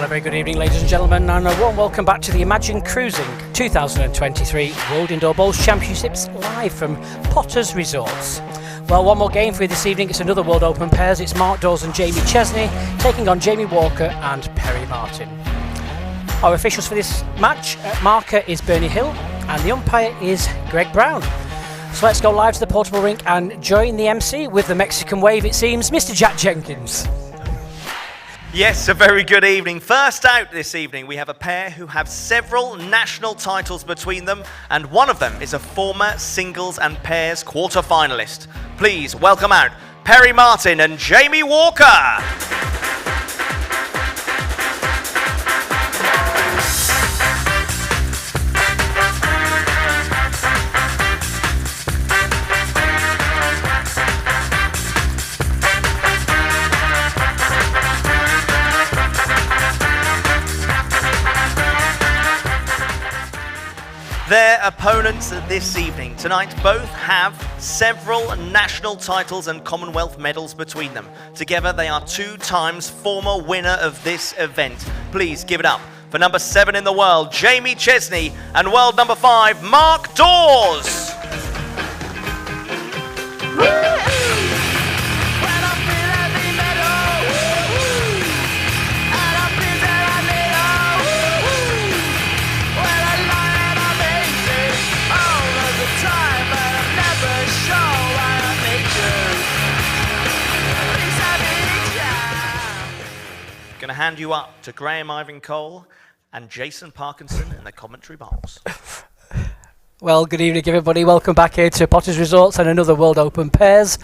Hello, very good evening, ladies and gentlemen, and a warm welcome back to the Imagine Cruising 2023 World Indoor Bowls Championships live from Potters Resorts. Well, one more game for you this evening. It's another World Open pairs. It's M.Dawes and J.Chestney taking on J.Walker and P.Martin. Our officials for this match, marker is Bernie Hill and the umpire is Greg Brown. So let's go live to the portable rink and join the MC with the Mexican wave, it seems, Mr. Jack Jenkins. Yes, a very good evening. First out this evening, we have a pair who have several national titles between them, and one of them is a former singles and pairs quarter-finalist. Please welcome out P.Martin and J.Walker. Their opponents this evening tonight both have several national titles and Commonwealth medals between them. Together they are 2 times former winner of this event. Please give it up for number 7 in the world, J.Chestney, and world number 5, M.Dawes. Going to hand you up to Graham Ivan Cole and Jason Parkinson in the commentary box. Well, good evening, everybody. Welcome back here to Potters Resorts and another World Open pairs.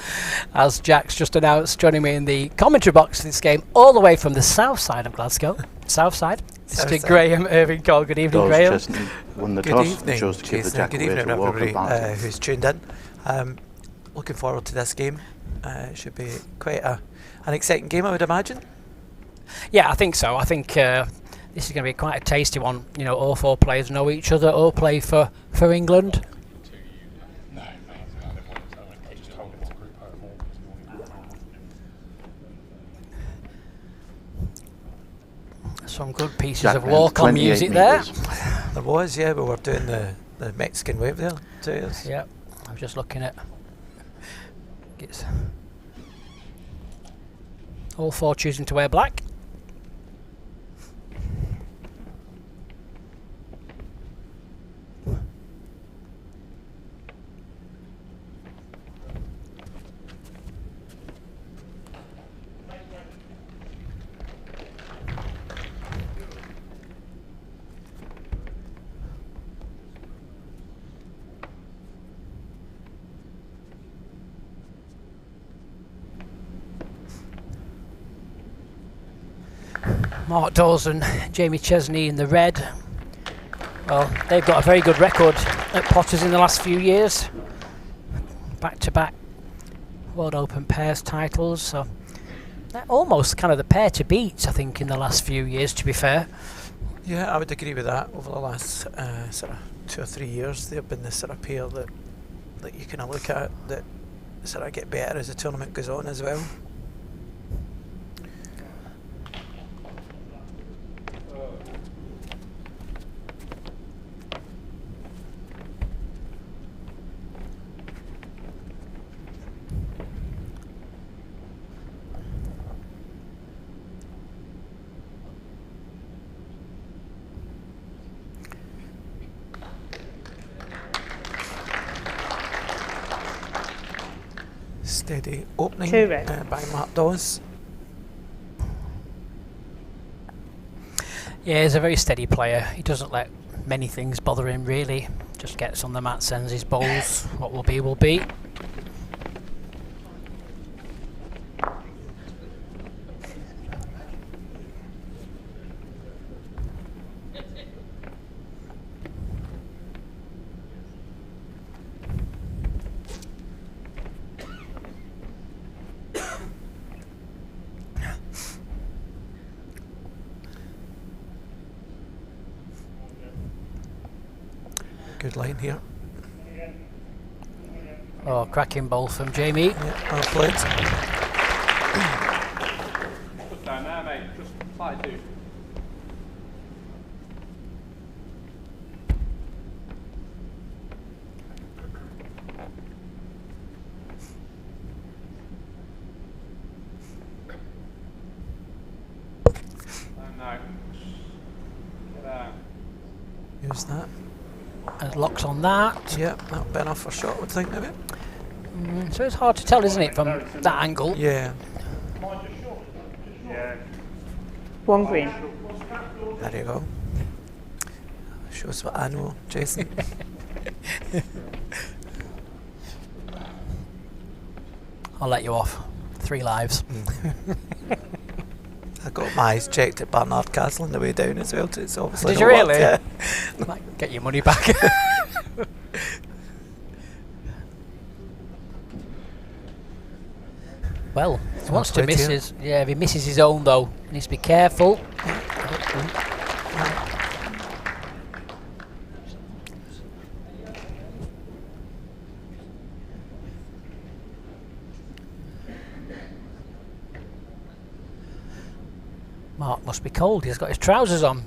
As Jack's just announced, joining me in the commentary box for this game, all the way from the south side of Glasgow. South side. Mr. Graham Irving Cole. Good evening, Graham. J.Chestney won the toss and chose to give the jack away to Walker. Everybody who's tuned in. Looking forward to this game. It should be quite an exciting game, I would imagine. Yeah, I think so. I think this is going to be quite a tasty one. You know, all 4 players know each other, all play for England. Some good pieces of walk-on music there. There was, yeah, we were doing the Mexican wave there. Yeah, I'm just looking at... all 4 choosing to wear black. M.Dawes and J.Chestney in the red. Well, they've got a very good record at Potters in the last few years. Back-to-back World Open pairs titles. So they're almost kind of the pair to beat, I think, in the last few years, to be fair. Yeah, I would agree with that. Over the last sort of 2 or 3 years, they've been the sort of pair that you kind of look at that sort of get better as the tournament goes on as well. Steady opening by M.Dawes. Yeah, he's a very steady player. He doesn't let many things bother him, really. Just gets on the mat, sends his bowls. What will be, will be. Good line here. Oh, cracking bowl from Jamie. Yeah, well played. Put down there, mate. Just slide, dude. No. Get out. Use that. And locks on that. Yep, that'll be enough for a shot, I would think, maybe. So it's hard to tell, isn't it, from that angle? Yeah. Yeah. One green. There you go. Shows what I know, Jason. I'll let you off. 3 lives. I got my eyes checked at Barnard Castle on the way down as well. It's obviously Did you not worked, really? yeah. Might get your money back. Well, he wants to miss his. Yeah, if he misses his own though, he needs to be careful. Mark must be cold. He's got his trousers on.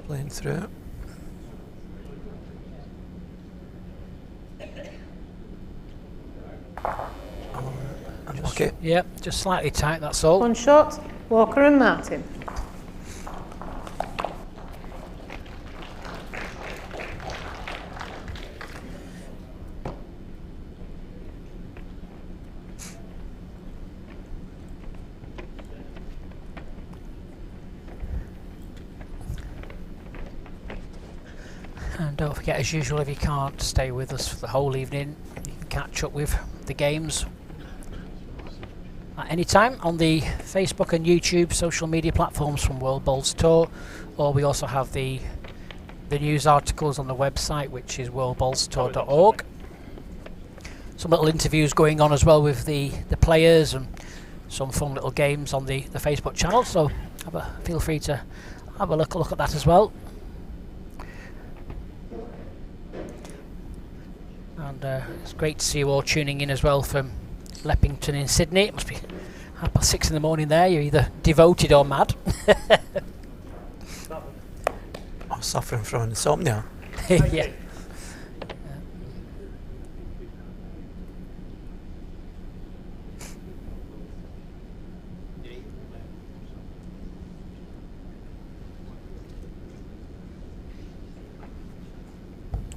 Playing through it. Unlucky. Yep, just slightly tight, that's all. One shot, Walker and Martin. And don't forget, as usual, if you can't stay with us for the whole evening, you can catch up with the games at any time on the Facebook and YouTube social media platforms from World Bowls Tour, or we also have the news articles on the website, which is worldbowlstour.org. Some little interviews going on as well with the players and some fun little games on the Facebook channel, so feel free to have a look at that as well. And it's great to see you all tuning in as well from Leppington in Sydney. It must be 6:30 in the morning there. You're either devoted or mad. I'm suffering from insomnia. Yeah.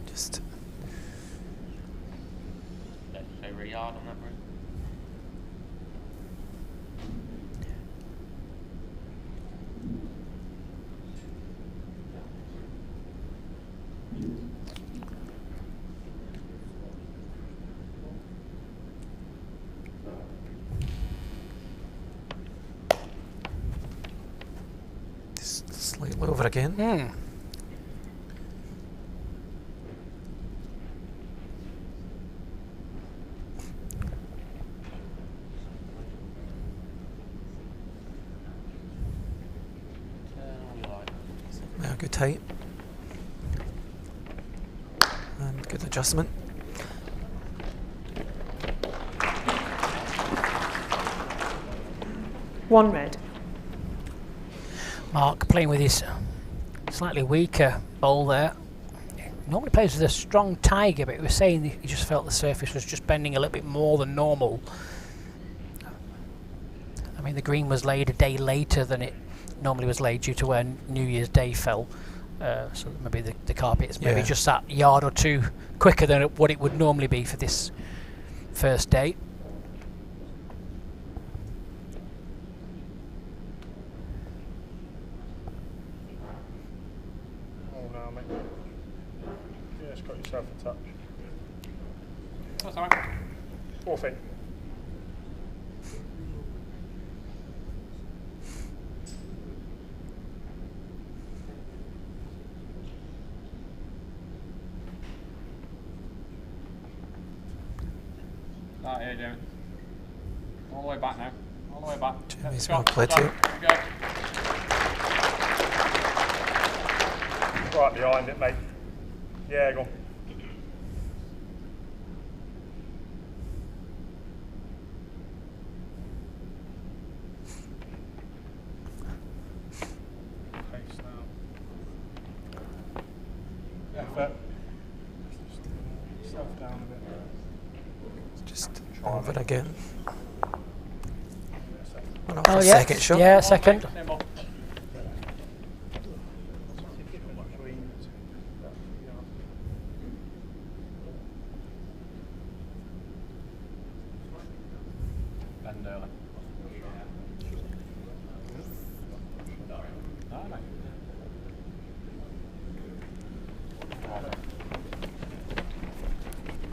Just Over a yard on that route. just slightly over again. Yeah, good height. And good adjustment. One red. Mark playing with his slightly weaker bowl there. Normally plays with a strong tiger, but he was saying that he just felt the surface was just bending a little bit more than normal. I mean, the green was laid a day later than it normally was laid due to where New Year's Day fell. So maybe the carpet's maybe just that yard or two quicker than what it would normally be for this first day. Oh no, mate. Yeah, just got yourself a touch. That's alright. 4 feet. Right, here, Jimmy. All the way back now. All Jamie's going to play too. Right behind it, mate. Yeah, go on. Pace now. Effort. Self down a bit. Just over again. Oh, yeah. Second shot. Yeah, second.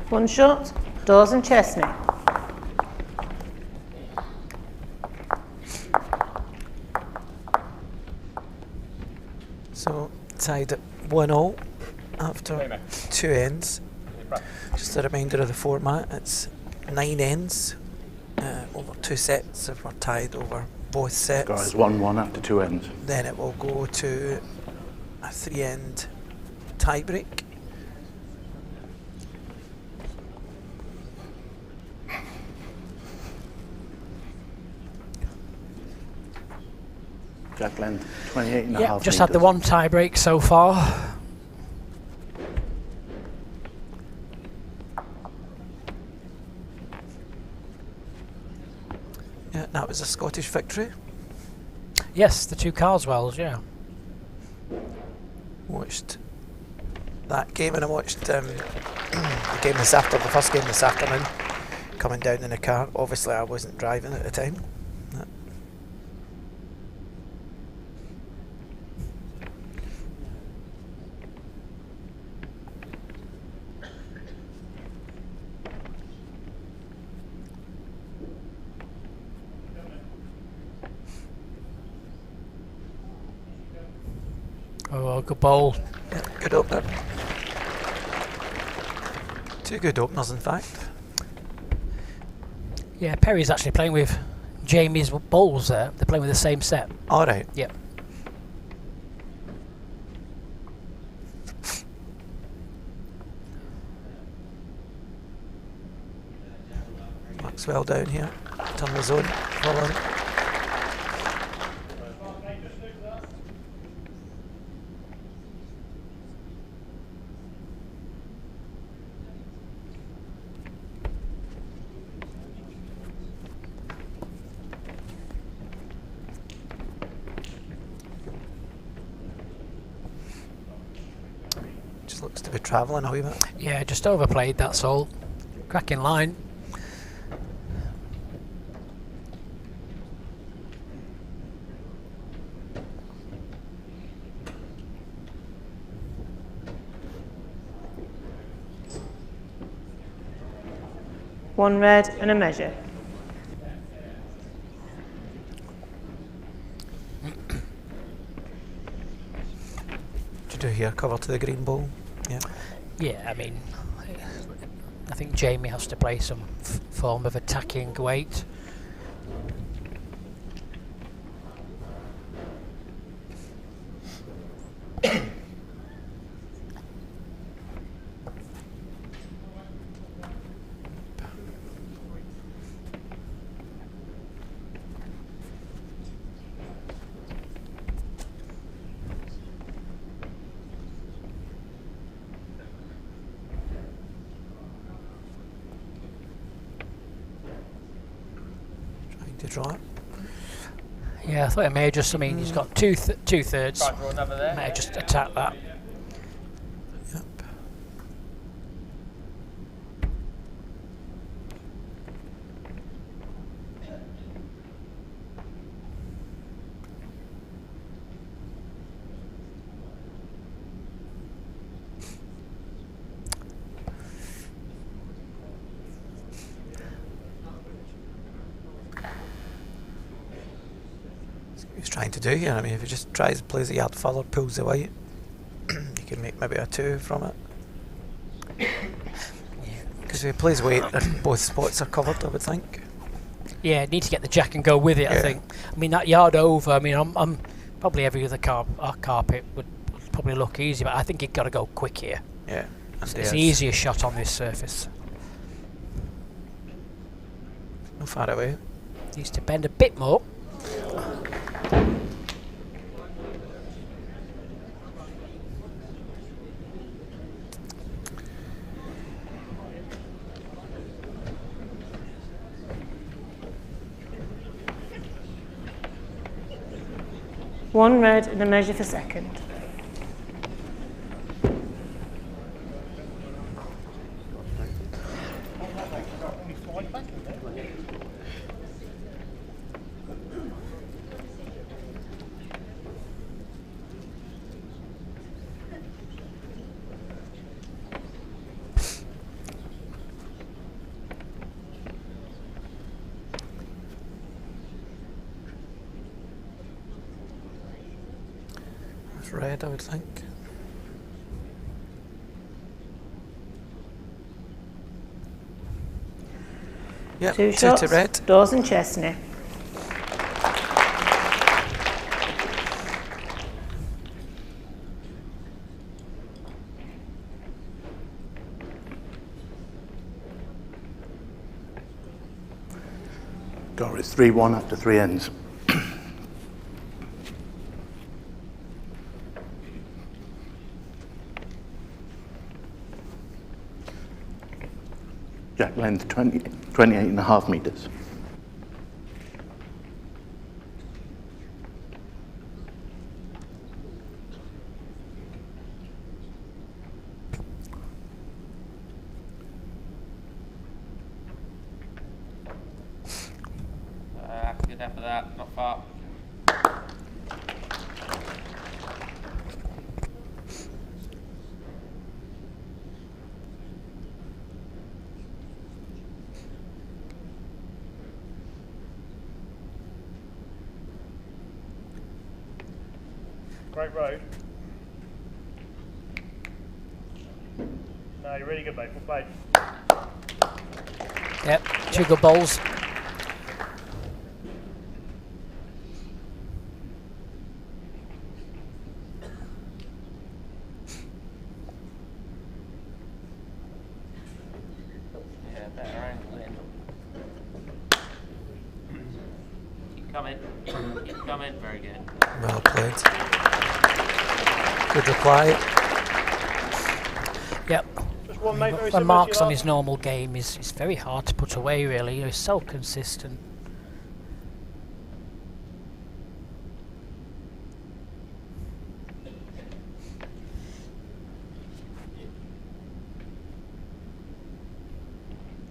One shot, Dawes and Chestney. So tied at 1-0 after 2 ends. Just a reminder of the format, it's 9 ends over 2 sets if we're tied over both sets. Guys, 1-1 after 2 ends. Then it will go to a 3-end tiebreak. Jack length, 28 and a Yeah, half just had the metres. one tie break so far. Yeah, that was a Scottish victory. Yes, the 2 Carswells, yeah. Watched that game, and I watched the game this afternoon, the first game this afternoon, coming down in the car. Obviously I wasn't driving at the time. Oh, good bowl. Yeah, good opener. 2 good openers, in fact. Yeah, Perry's actually playing with Jamie's bowls there. They're playing with the same set. All right. Yep. Maxwell down here. Turn the zone. Following. Just looks to be travelling a wee bit. Yeah, just overplayed, that's all. Cracking line. One red and a measure. What do you do here? Cover to the green ball? Yeah. Yeah, I mean, I think Jamie has to play some form of attacking weight. To draw it. Yeah, I thought it may just, I mean, he's got two thirds. There. May just attack that. Yep. He's trying to do here. I mean, if he just tries to play a yard further, pulls away, he can make maybe a 2 from it. Because if he plays weight, then both spots are covered, I would think. Yeah, need to get the jack and go with it. I think. I mean that yard over. I mean I'm probably every other carpet would probably look easy, but I think you've got to go quick here. Yeah. It's the easiest shot on this surface. Not far away. Needs to bend a bit more. One red and a measure for second. It's red, I would think. Yeah, Two two shots. to red. Dawes and Chestney. Got it 3-1 after 3 ends. Jack length 28.5 metres. Good after that, not far. Great road. No, you're really good, mate. We'll play. Yep, 2 good bowls. Yeah, better angle in. Keep coming. Keep coming. Very good. Well played. Good reply. Yep. Just one, mate. Very The similar marks to on your his normal game is very hard to put away. Really, he's so consistent.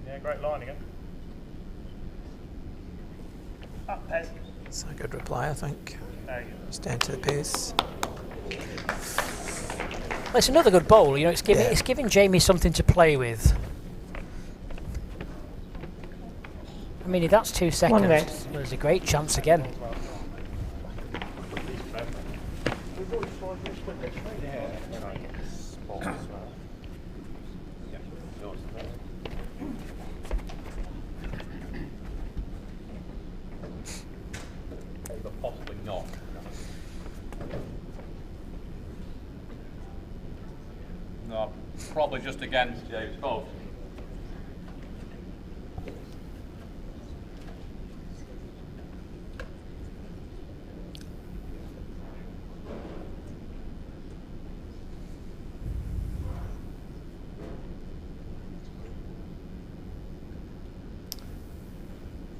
Yeah, great line again. Up, Pez. It's a good reply, I think. There you go. It's down to the pace. Well, it's another good bowl. You know, it's giving Yeah. it's giving Jamie something to play with. I mean, if that's 2 seconds, red. there's a great chance again. But possibly not. No, probably just against James both.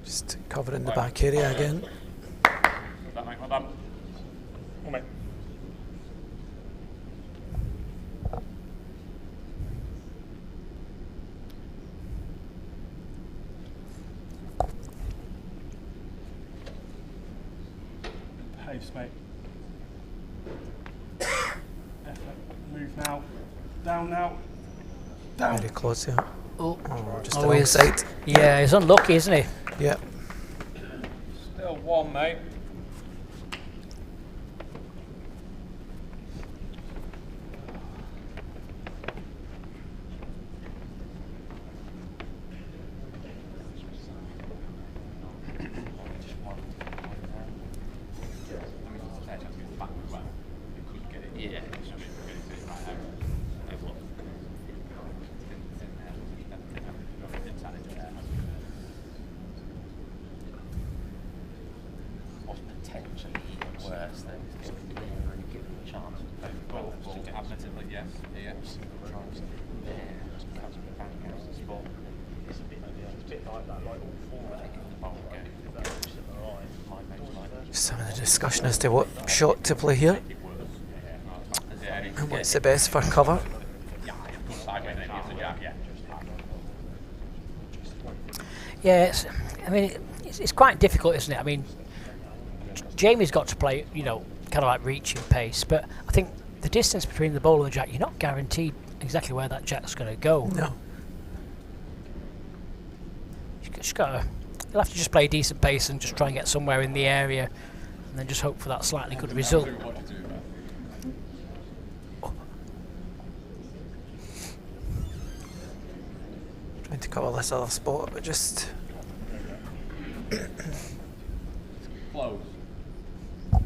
Just covering the back area again. That mate, well done. Oh, mate. Pace, mate. Effort. Move now. Down now. Down. Very close here. Oh, Just oh, the wrong he's- side. yeah, he's unlucky, isn't he? Yeah. Still one, mate. Some of the discussion as to what shot to play here and what's the best for cover. Yeah, I mean, it's quite difficult, isn't it? I mean, Jamie's got to play, you know, kind of like reaching pace, but I think the distance between the ball and the jack, you're not guaranteed exactly where that jack's going to go. No. You'll have to just play a decent pace and just try and get somewhere in the area, and then just hope for that slightly good result. Trying to cover this other spot, but just Close. The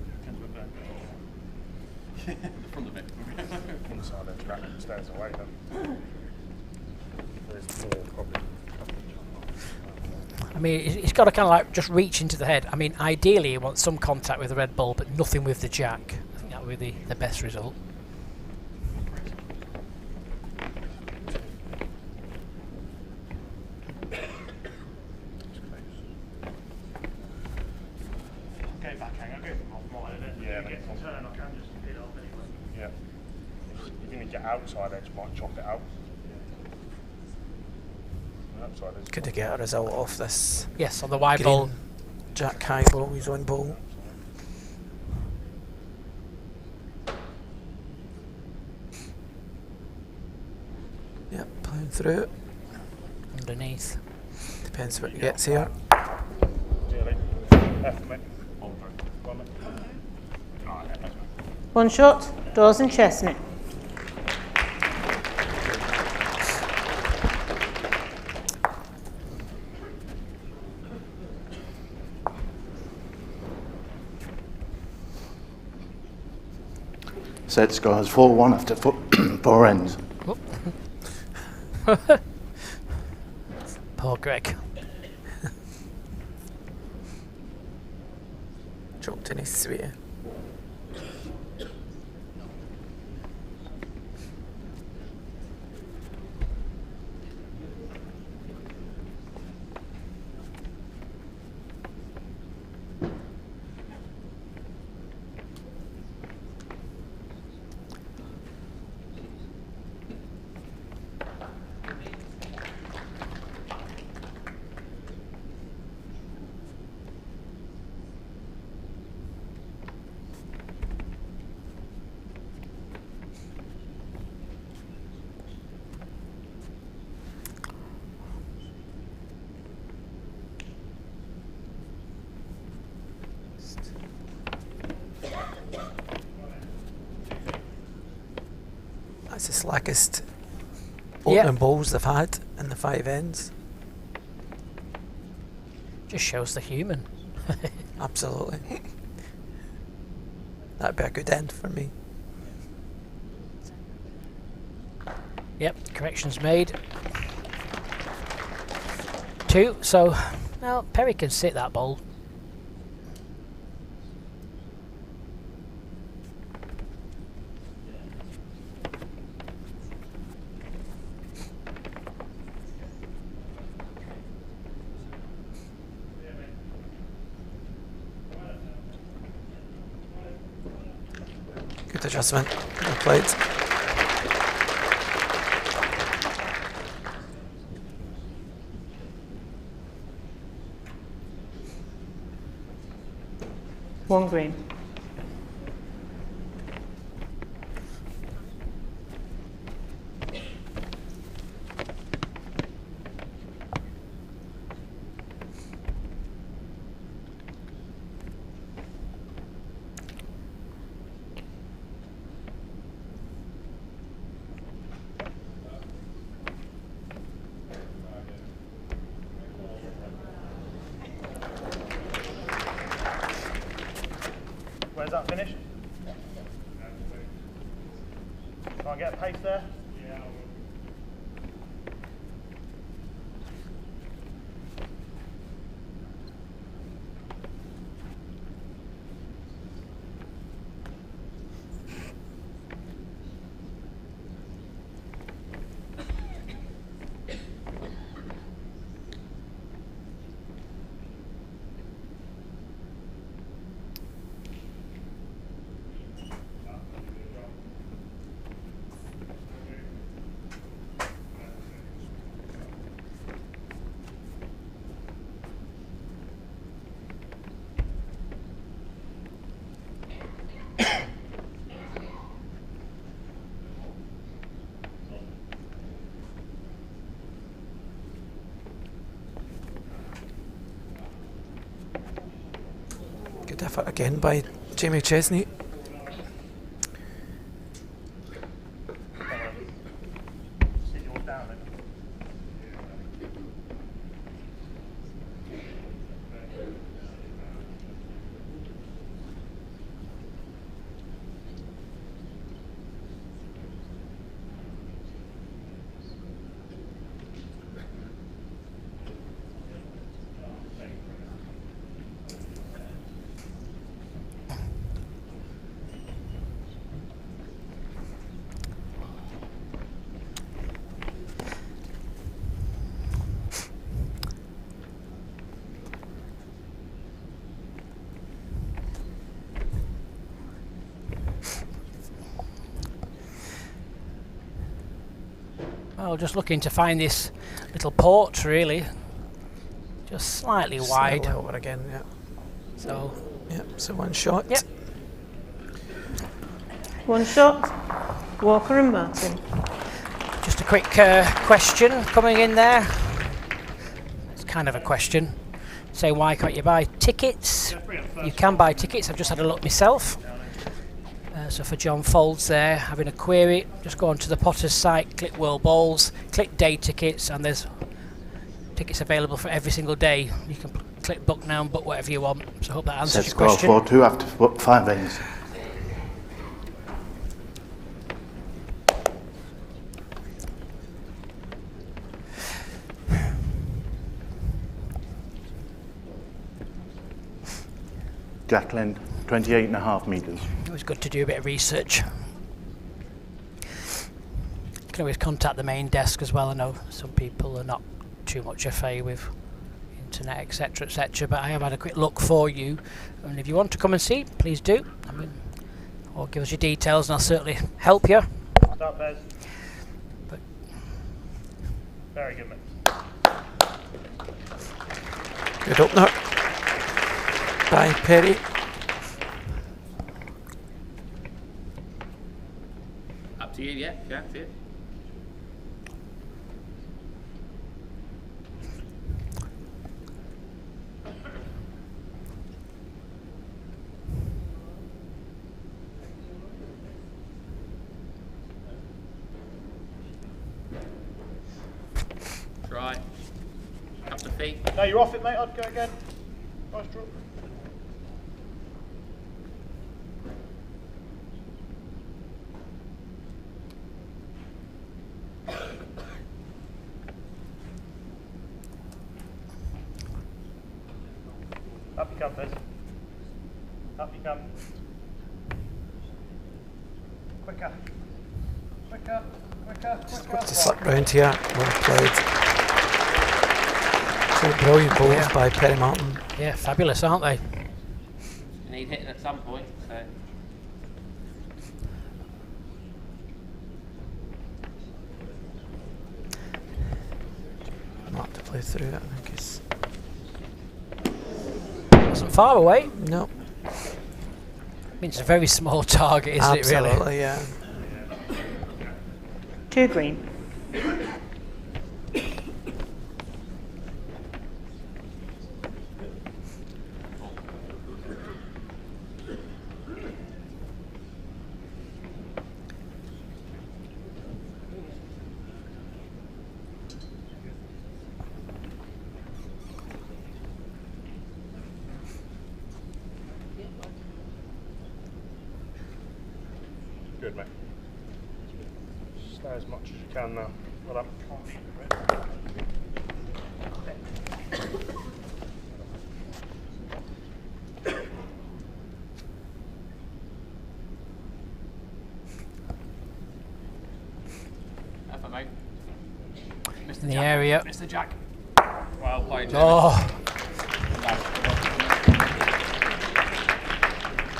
front of it. Inside edge, back stays away then. There's more probably. I mean, he's got to kind of like just reach into the head. I mean, ideally he wants some contact with the red ball, but nothing with the jack. I think that would be the best result. Go back hang, I'll go from off mine, and then yeah, you get to turn, I can just hit it off anyway. Yeah. If you're going to get outside edge, might chop it out. Outside edge. could get a result off this Yes, on the wide green ball. jack high ball, his own ball. Yep, playing through it. Underneath. Depends what he gets here. One shot, Dawes and Chestney. Set scores 4-1 after 4 ends. Poor Greg. Dropped in his sphere. That's the slackest opening balls they've had in the 5 ends. Just shows the human. Absolutely. That'd be a good end for me. Yep, corrections made. 2, so now Perry can sit that ball. Good adjustment. Well played. One green. Where's that finish? Try and get a pace there. effort again by J.Chestney. Sit yours down then. Well, just looking to find this little port, really. Just slightly wide. Slightly over again, yeah. So, Yep, so one shot. Yep. One shot. Walker and Martin. just a quick question coming in there. It's kind of a question. Say, why can't you buy tickets? You can buy tickets. I've just had a look myself. So for John Folds there, having a query, just go onto the Potters site, click World Bowls, click day tickets, and there's tickets available for every single day. You can click book now and book whatever you want. So I hope that answers your question. 4-2 after 5 ends. Jackland, 28.5 metres. It was good to do a bit of research. You can always contact the main desk as well. I know some people are not too much affair with internet, etc., but I have had a quick look for you, and if you want to come and see, please do. I mean, or give us your details and I'll certainly help you. Start, Bez. But very good, mate. Good opener by Perry. Up to you, yeah, up to you. Try. Up the feet. No, you're off it, mate. I'd go again. Nice drop. Up you come, Bez. Up you come. Quicker. Quicker. Quicker. Quicker. To slip round here, well played. Two brilliant bowls by P.Martin. yeah, fabulous, aren't they? You need hitting at some point, so. Not to play through it, I think it's Wasn't far away. no. I mean, it's a very small target, isn't it, really? Absolutely, yeah. 2 green. Good, mate. Stay as much as you can now. Well done. Effort, mate. Mr. In the Jack. area. Mr. Jack. Well played, Jamie. Oh, No.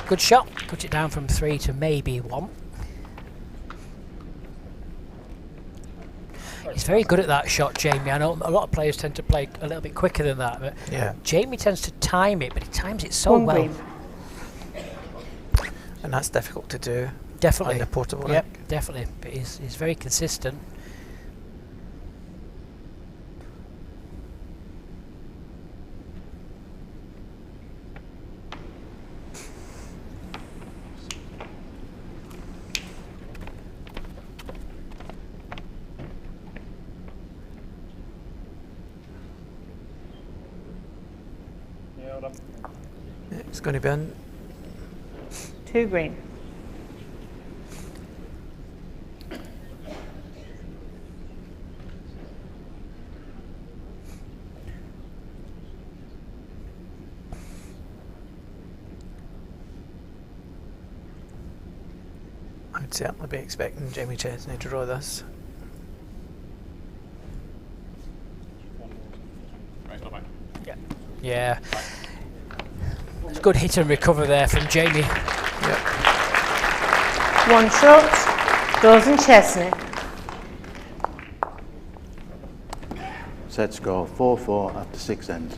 good shot. Cut it down from 3 to maybe 1. He's very good at that shot, Jamie. I know a lot of players tend to play a little bit quicker than that, but Yeah. Jamie tends to time it, but he times it so 1 well. green. And that's difficult to do Definitely. on the portable Yep, rink. definitely. But he's very consistent. colour? Yeah, it's going to be in. 2 green. I would certainly be expecting J.Chestney to draw this. Right, go back. Yeah. It's a good hit and recover there from Jamie. Yep. 1 shot, goes in Chestney. Set score 4-4 after 6 ends.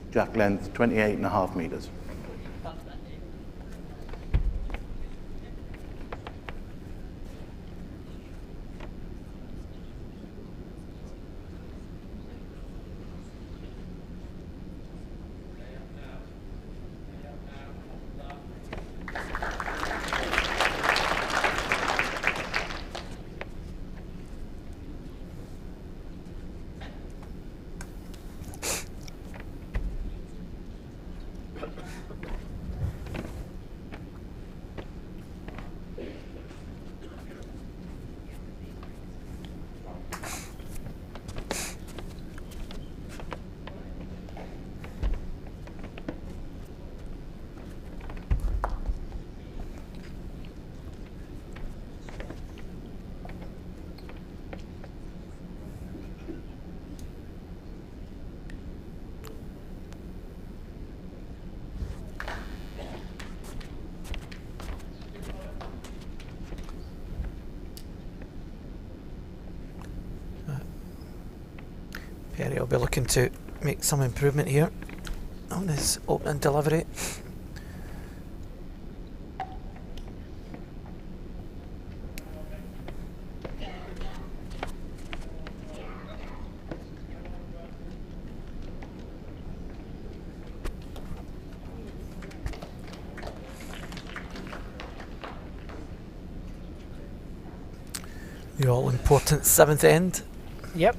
Jack length 28.5 metres. Perry will be looking to make some improvement here on his opening delivery. The all important 7th end. Yep.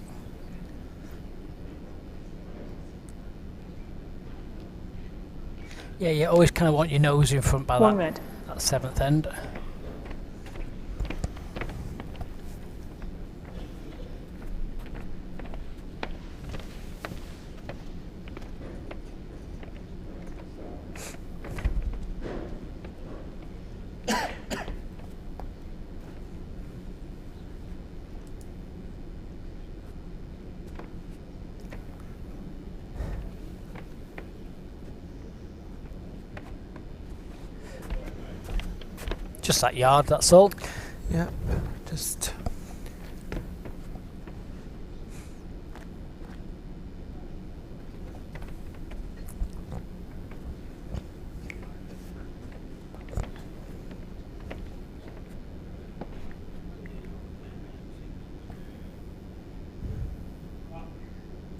Yeah, you always kind of want your nose in front by 1 red. that 7th end. Just that yard, that's all. Yeah, just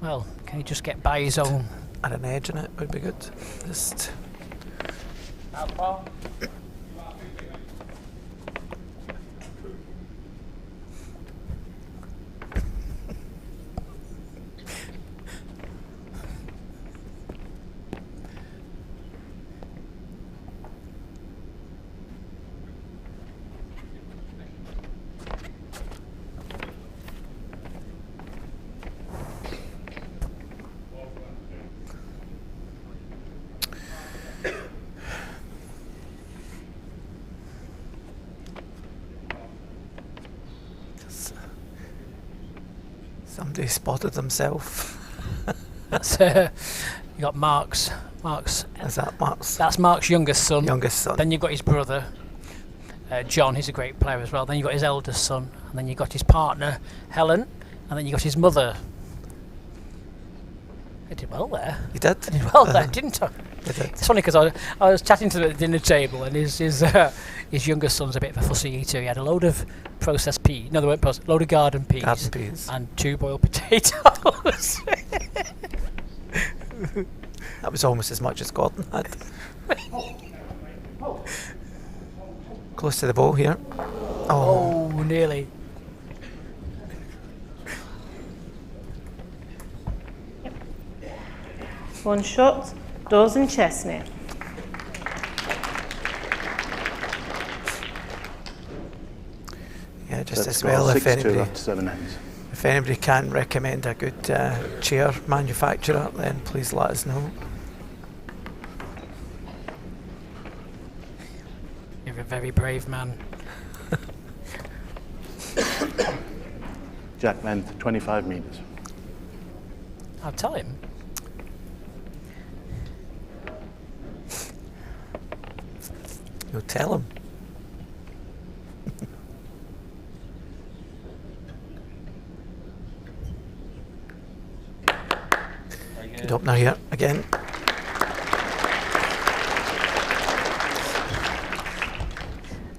Well, can he just get by his own? at an edge in it would be good. Just somebody spotted himself. That's you got Mark's. Is that Mark's That's Mark's youngest son. youngest son? Then you've got his brother, John. He's a great player as well. Then you've got his eldest son, and then you've got his partner, Helen, and then you've got his mother. I did well there. You did? I did well there, didn't I? It's funny because I was chatting to him at the dinner table, and his younger son's a bit of a fussy eater. He had a load of processed peas. No, they weren't processed. Load of garden peas. And 2 boiled potatoes. That was almost as much as Gordon had. Close to the ball here. Oh, nearly. One shot, Dawes and Chestney. Yeah, just Set as score well, 6-2 after 7 ends. if anybody can recommend a good chair manufacturer, then please let us know. You're a very brave man. Jack length 25 metres. I'll tell him. You'll tell him. Good opener here again.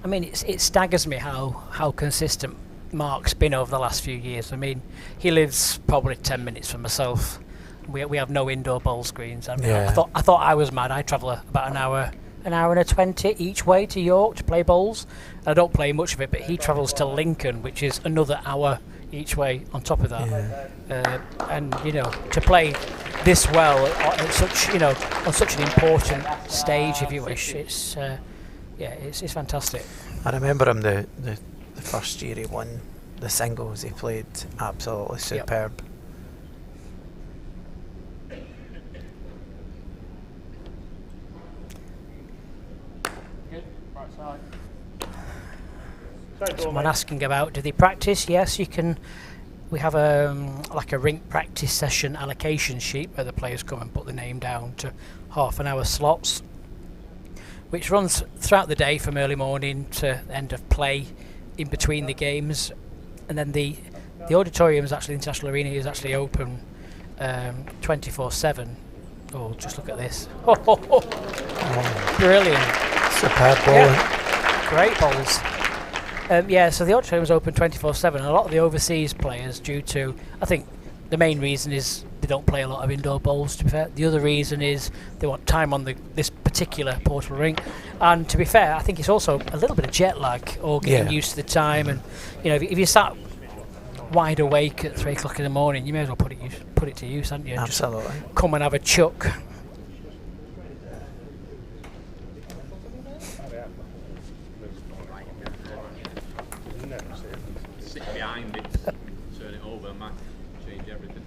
I mean, it staggers me how consistent Mark's been over the last few years. I mean, he lives probably 10 minutes from myself. We have no indoor bowl screens. I mean, Yeah. I thought I was mad. I travel about an hour and 20 each way to York to play bowls. I don't play much of it, but he travels to Lincoln, which is another hour each way on top of that. And to play this well at such on such an important stage, if you wish, it's fantastic. I remember him the first year he won the singles. He played absolutely superb. Someone asking about, do they practice? Yes, you can. We have a rink practice session allocation sheet where the players come and put the name down to half-an-hour slots, which runs throughout the day from early morning to end of play, in between the games, and then the auditorium is actually, the International Arena is actually open 24/7. Oh, just look at this! Brilliant, Superb bowling. great bowls. So the auditorium is open 24/7. A lot of the overseas players, due to, I think, the main reason is they don't play a lot of indoor bowls. To be fair, the other reason is they want time on this particular portable rink. And to be fair, I think it's also a little bit of jet lag or getting used to the time. And if you sat wide awake at 3 o'clock in the morning, you may as well put it to use, haven't you? Absolutely. Just come and have a chuck. Sit behind it, turn it over, might change everything.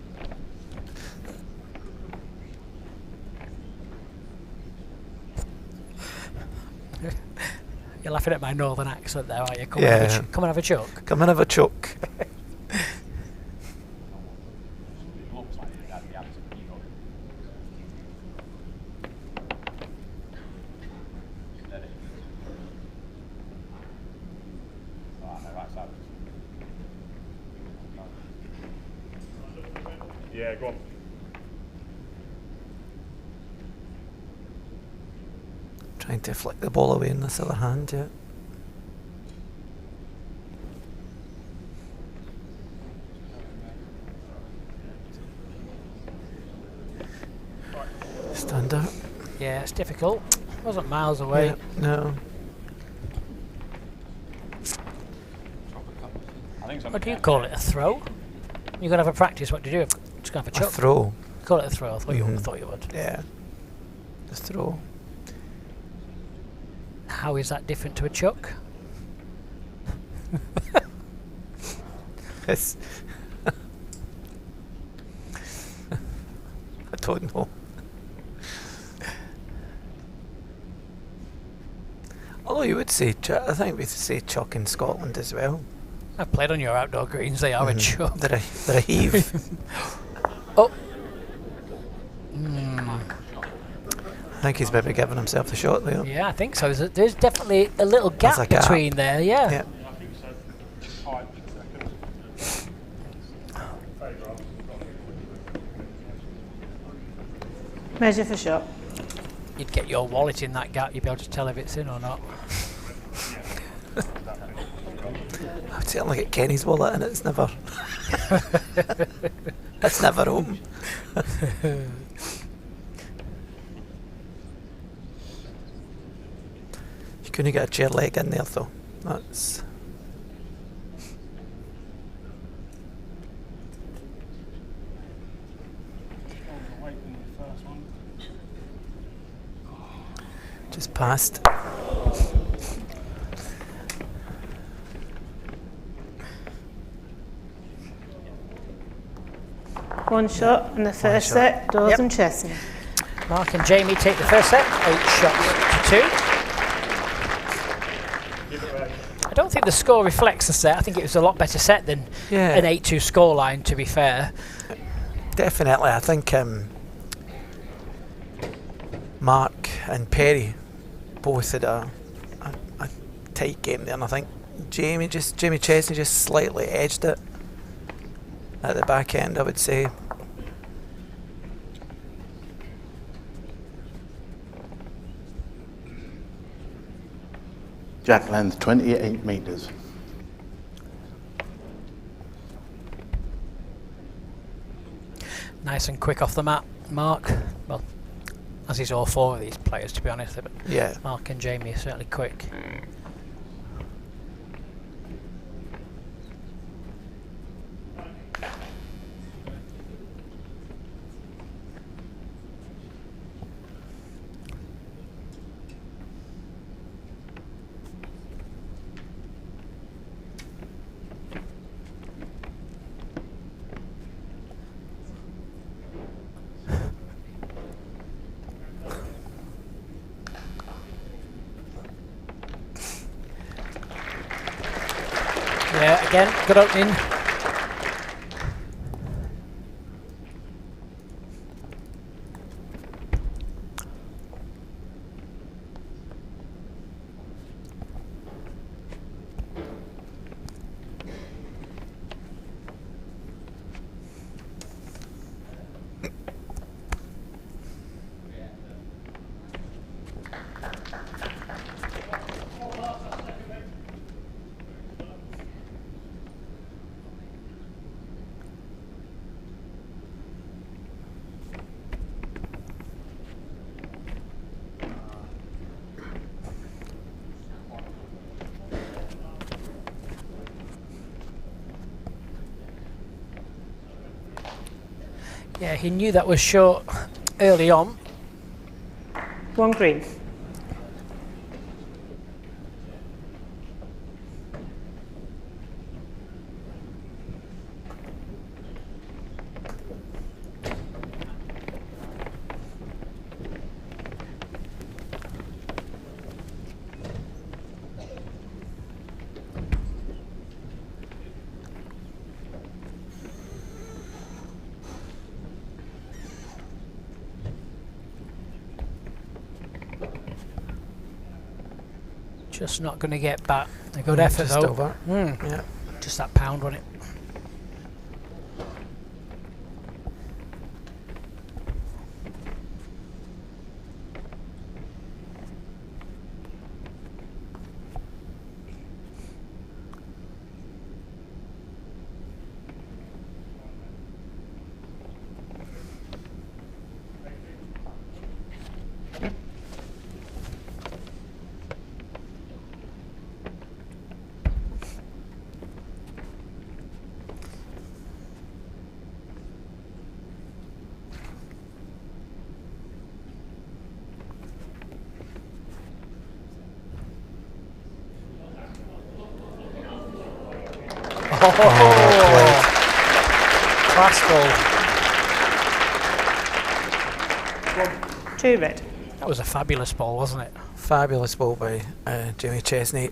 You're laughing at my northern accent there, are you? Come and have a chuck. Come and have a chuck. Looks like it had the abs of ego. Steady. Right side. Yeah, go on. Trying to flick the ball away in this other hand, yeah. Standard. Yeah, it's difficult. Wasn't miles away. Yeah, no. I think What do you call it? A throw? You're gonna have a practice. What do you do? Just gonna have a A chuck. throw. Call it a throw. I thought you would. Yeah. A throw. How is that different to a chuck? It's I don't know. Although you would say, I think we say chuck in Scotland as well. I've played on your outdoor greens. They are a chuck. They're a heave. Oh. I think he's maybe giving himself the shot there. Yeah, I think so. There's definitely a little gap, There's a gap. between there. Yeah. Yeah. I think so. 5 seconds. Measure for shot. you'd get your wallet in that gap, you'd be able to tell if it's in or not. I'd certainly get Kenny's wallet and it's never it's never home. You couldn't get a chair leg in there though. That's just passed. One shot in the first set, Dawes Yep. and Chestney. Mark and Jamie take the first set, 8 shots to 2. I don't think the score reflects the set. I think it was a lot better set than an 8-2 scoreline, to be fair. Definitely, I think Mark and Perry both had a tight game there, and I think Jamie Chestney just slightly edged it at the back end, I would say. Jack lands 28 metres. Nice and quick off the mat, Mark. Well, as is all 4 of these players, to be honest. But Yeah. Mark and Jamie are certainly quick. Yeah, again, good opening. Yeah, he knew that was short early on. One green. Just not going to get back. A good effort just though. over. Yeah. Just that pound on it. Class ball. 2 red. That was a fabulous ball, wasn't it? Fabulous ball by Jamie Chestney.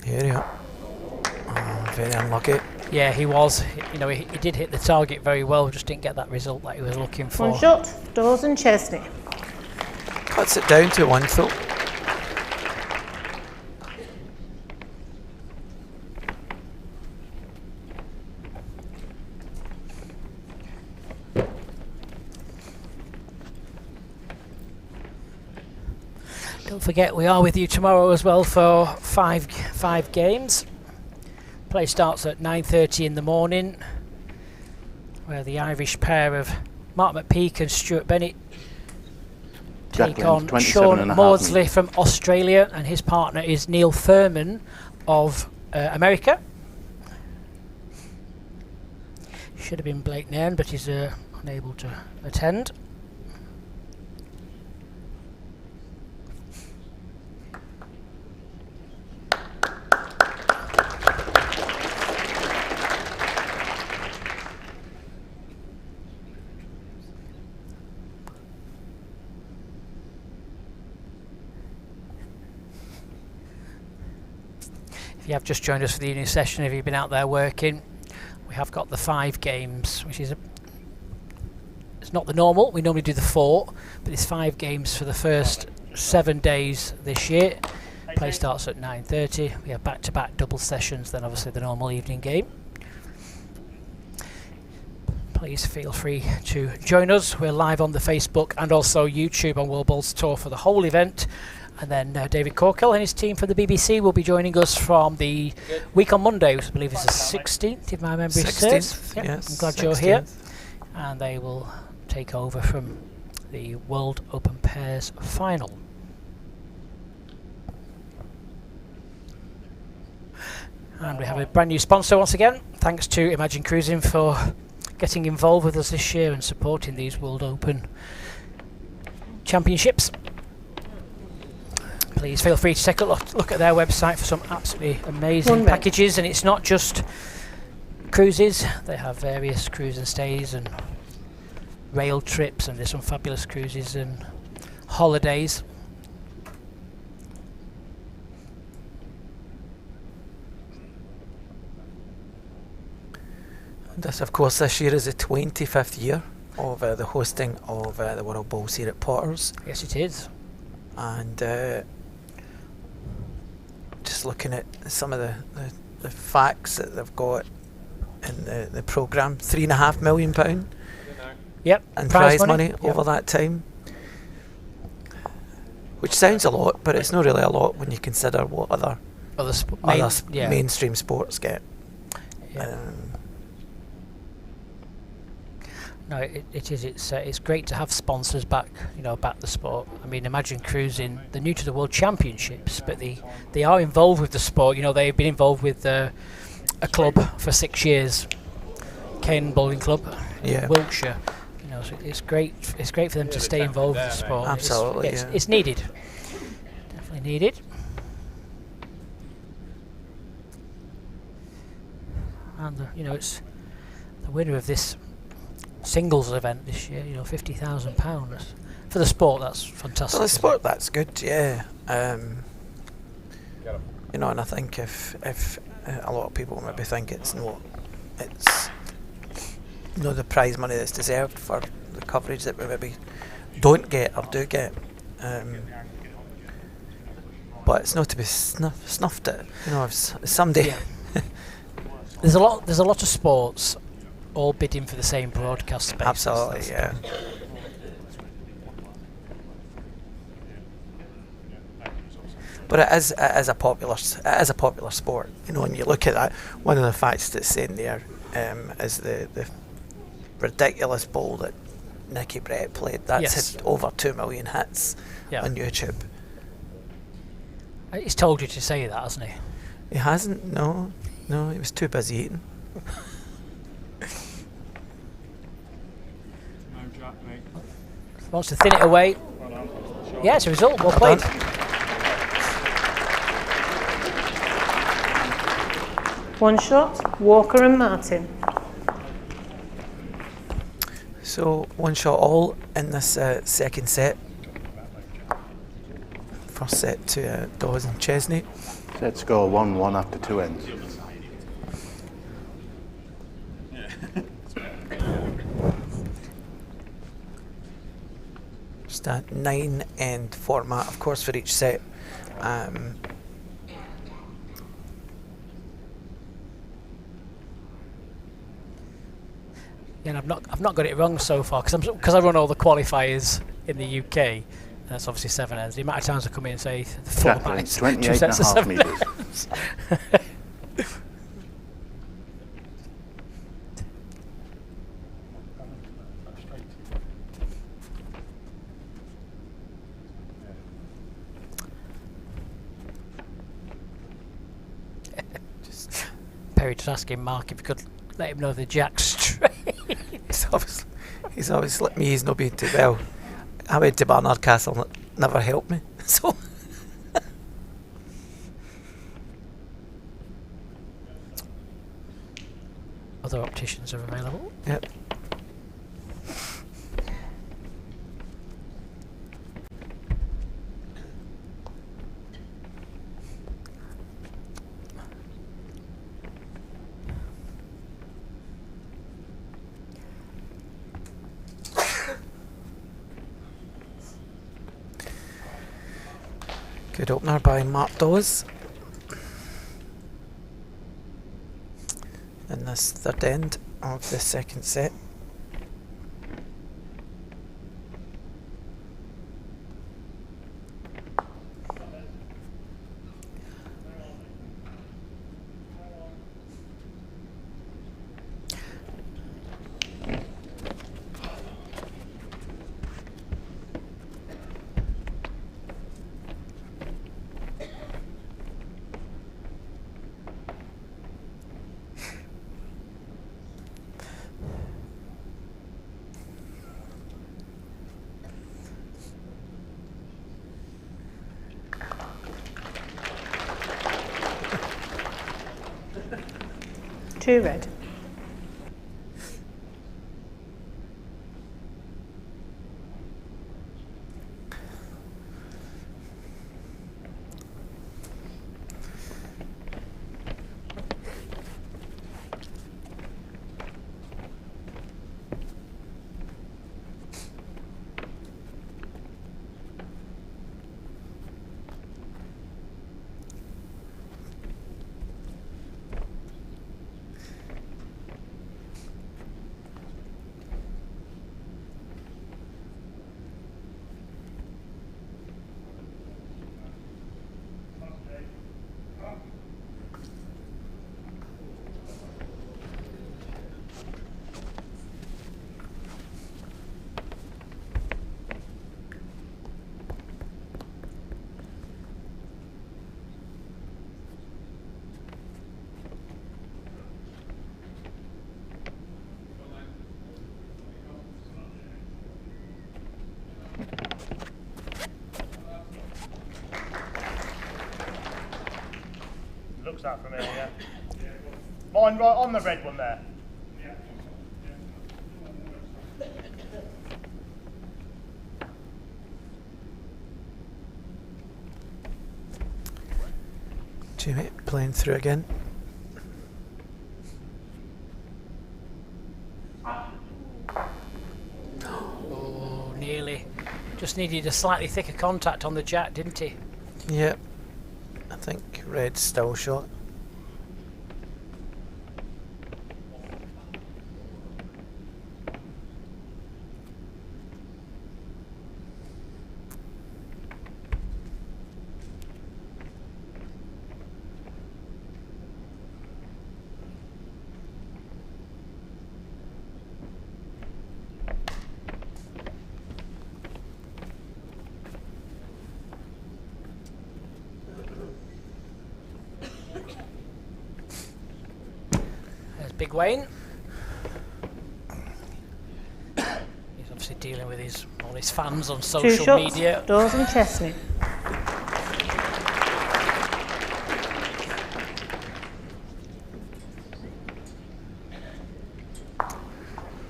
Here you go. Oh, very unlucky. Yeah, he was. You know, he did hit the target very well, just didn't get that result that he was looking for. One shot, Dawes and Chestney. Cuts it down to 1 though. Don't forget, we are with you tomorrow as well for five games. Play starts at 9:30 in the morning, where the Irish pair of Mark McPeak and Stuart Bennett take on Sean Maudsley from Australia, and his partner is Neil Furman of America. Should have been Blake Nairn, but he's unable to attend. If you have just joined us for the evening session, if you've been out there working, we have got the 5 games, which is it's not the normal. We normally do the 4, but it's 5 games for the first 7 days this year. Play starts at 9:30. We have back-to-back double sessions, then obviously the normal evening game. Please feel free to join us. We're live on the Facebook and also YouTube on World Bowls Tour for the whole event. And then David Corkell and his team from the BBC will be joining us from the week on Monday, which I believe is the 16th, if my memory serves. Yep, yes, I'm glad 16th. you're here. And they will take over from the World Open Pairs final. And we have a brand new sponsor once again. Thanks to Imagine Cruising for getting involved with us this year and supporting these World Open Championships. Please feel free to take a look at their website for some absolutely amazing packages, and it's not just cruises. They have various cruise and stays and rail trips, and there's some fabulous cruises and holidays. This, of course, this year is the 25th year of the hosting of the World Bowls here at Potters. Yes, it is. And just looking at some of the facts that they've got in the programme, £3.5 million Yep, and prize money over that time, which sounds a lot, but it's not really a lot when you consider what other mainstream sports get. Yeah. No, it is. It's great to have sponsors back the sport. I mean, Imagine Cruising, they're new to the World Championships, but they are involved with the sport. You know, they've been involved with a club for 6 years, Cairn Bowling Club in Wiltshire. You know, so it's great. It's great for them to stay involved with the sport. Absolutely, it's needed. Definitely needed. And it's the winner of this singles event this year, £50,000 for the sport. That's fantastic. For the sport, that's good. Yeah. And I think if a lot of people maybe think it's not the prize money that's deserved for the coverage that we maybe don't get or do get, but it's not to be snuffed at. If someday. There's a lot of sports all bidding for the same broadcast space. Absolutely, yeah. But it is a popular sport. When you look at that, one of the facts that's in there is the ridiculous bowl that Nicky Brett played. That's hit over 2 million hits on YouTube. He's told you to say that, hasn't he? He hasn't. No, he was too busy eating. Wants to thin it away. Yeah, it's a result. Well played. One shot, Walker and Martin. So 1 shot all in this second set. First set to Dawes and Chestney. Set score 1-1 after 2 ends. Just a 9-end format, of course, for each set. And I've not got it wrong so far because I run all the qualifiers in the UK. That's obviously 7 ends. The amount of times I come in and say 4 Jack bites, length, 2 sets of 28.5 7 metres. ends. Perry just asking Mark if he could let him know the jack's straight. He's always let me use no being too well. I went to Barnard Castle and it never helped me. So Other opticians are available. yep. Good opener by M.Dawes. In this third end of the second set. Two red. Looks that from here, yeah. Mine right on the red one there. Jimmy playing through again. Oh, nearly. Just needed a slightly thicker contact on the jack, didn't he? Yep. I think red's still shot. There's Big Wayne. He's obviously dealing with all his fans on Two social shots. media. Dawes and Chestney.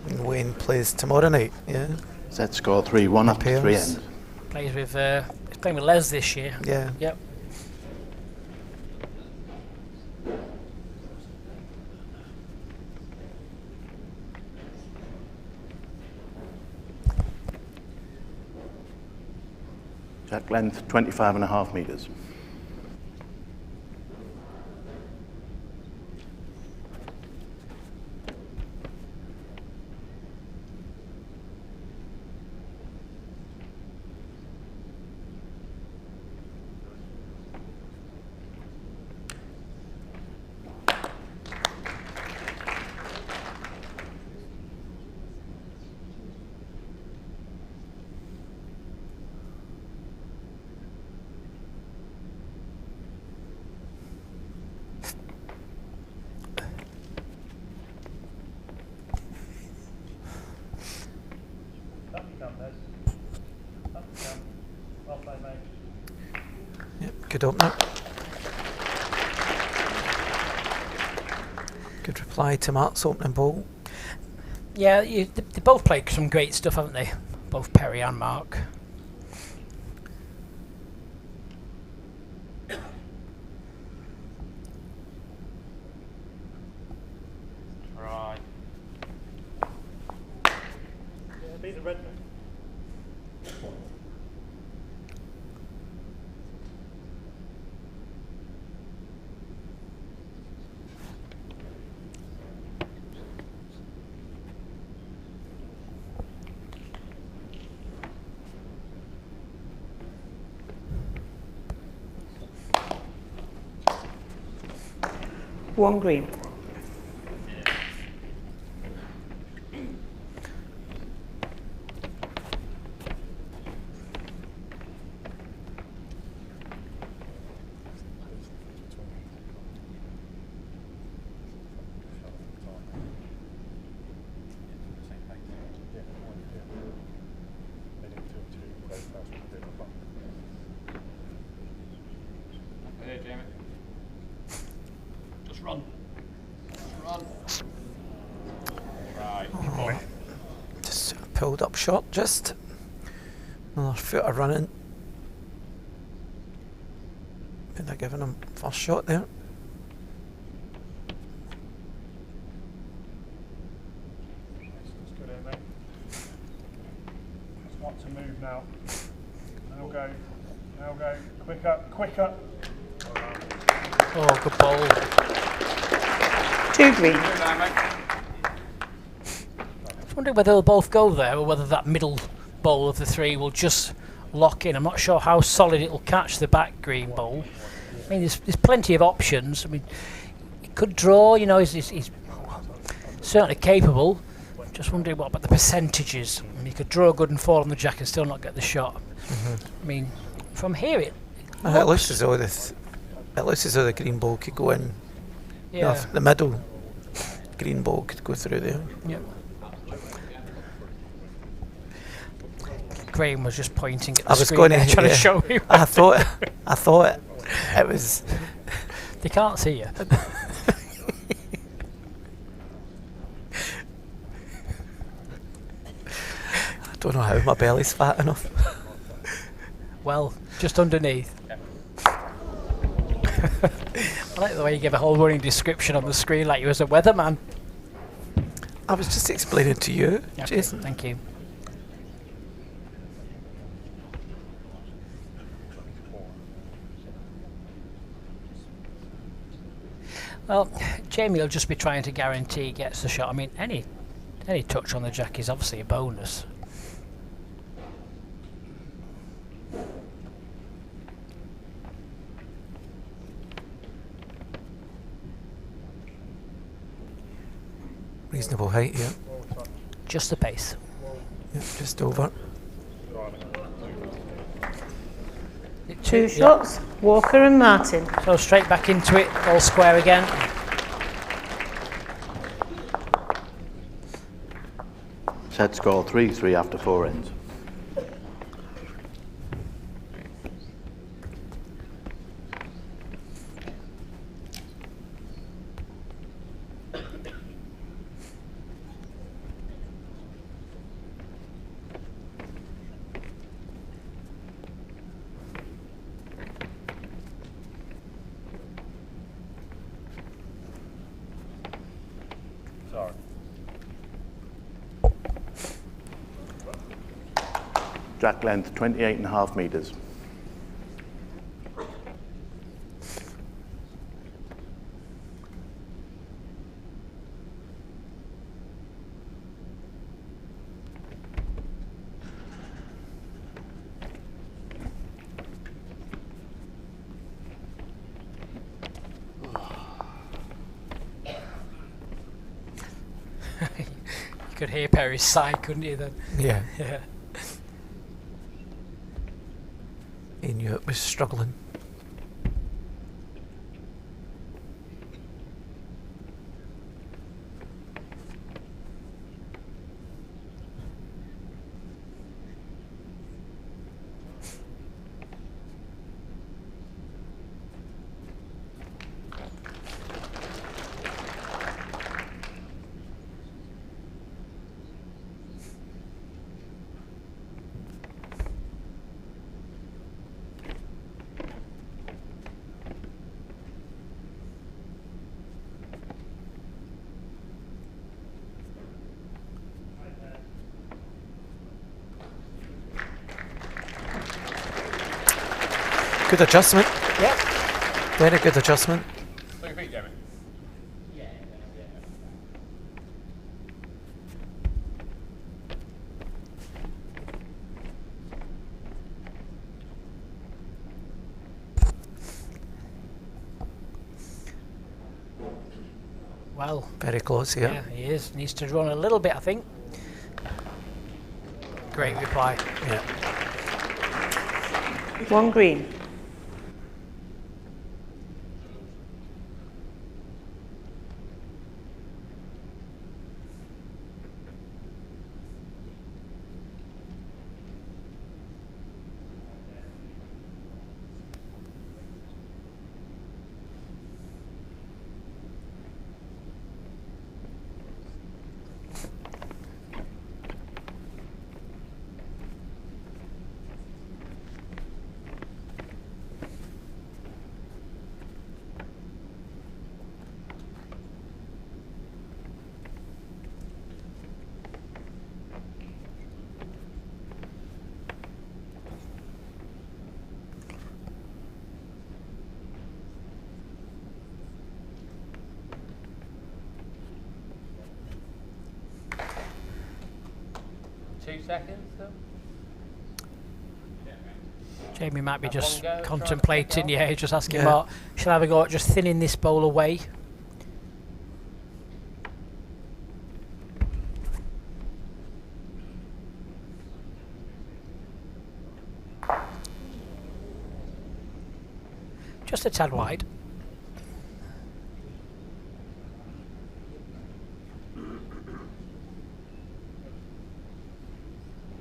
And Wayne plays tomorrow night, yeah? Set score 3-1 up to 3 Pairs. ends. Plays with he's playing with Les this year. Yeah. Yep. Jack length, 25.5 metres. good opener. Good reply to Mark's opening ball. Yeah, they both played some great stuff, haven't they? Both Perry and Mark. Right. Beat the red man. One green. Hey, Jamie. Just run. Just run. Right. Just pulled up shot, just. Another footer running. And they're giving him first shot there. That's good, mate. Just want to move now. Now go. Now go. Quicker. Quicker. Oh, good ball. 2 green. I was wondering whether they'll both go there or whether that middle bowl of the three will just lock in. I'm not sure how solid it will catch the back green bowl. I mean, there's plenty of options. I mean, he could draw, you know, he's certainly capable. Just wondering what about the percentages. I mean, he could draw good and fall on the jack and still not get the shot. I mean, from here it It looks as though the green ball could go in. yeah. No, the middle green ball could go through there. Yep. Graham was just pointing at the I was screen going there, to trying to show me. I thought it was. They can't see you. I don't know how my belly's fat enough. Well, just underneath. I like the way you give a whole running description on the screen like you was a weatherman. I was just explaining to you, Okay, Jason. thank you. Well, Jamie will just be trying to guarantee he gets the shot. I mean, any touch on the jack is obviously a bonus. Reasonable height here. Just the pace. Yep, just over. 2 shots. Walker and Martin. So straight back into it, all square again. Set score 3-3 after 4 ends. Sorry. Jack length 28.5 metres. You could hear Perry's sigh, couldn't you then? Yeah, Yeah. he knew it was struggling. Good adjustment. Yep. Very good adjustment. What do you think, Jamie? Well, Very close here. yeah, he is. Needs to run a little bit, I think. Great reply. Yeah. 1 green. Seconds still? Jamie might be Have just one go, contemplating, try yeah, just asking Yeah. Mark, shall I have a go at just thinning this bowl away? Just a tad wide.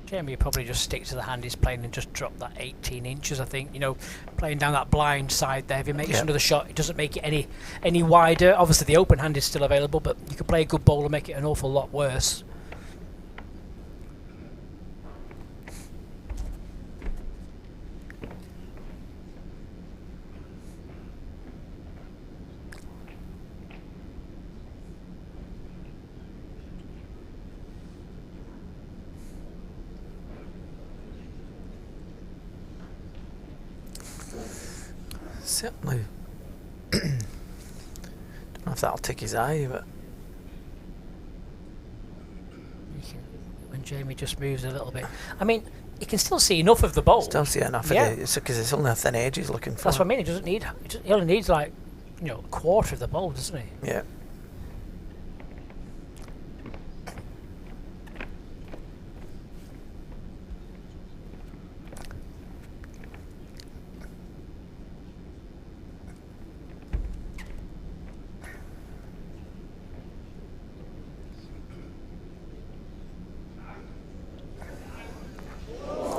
Jamie would probably just stick to the hand he's playing and just drop that 18 inches, I think. You know, playing down that blind side there. If he makes another shot, it doesn't make it any wider. Obviously, the open hand is still available, but you could play a good bowl and make it an awful lot worse. Certainly. Don't know if that'll take his eye, but When Jamie just moves a little bit. I mean, you can still see enough of the bowl. still see enough Yeah. of it. Because it's only a thin edge he's looking for. That's what I mean. He doesn't need. He only needs like, a quarter of the bowl, doesn't he? Yeah.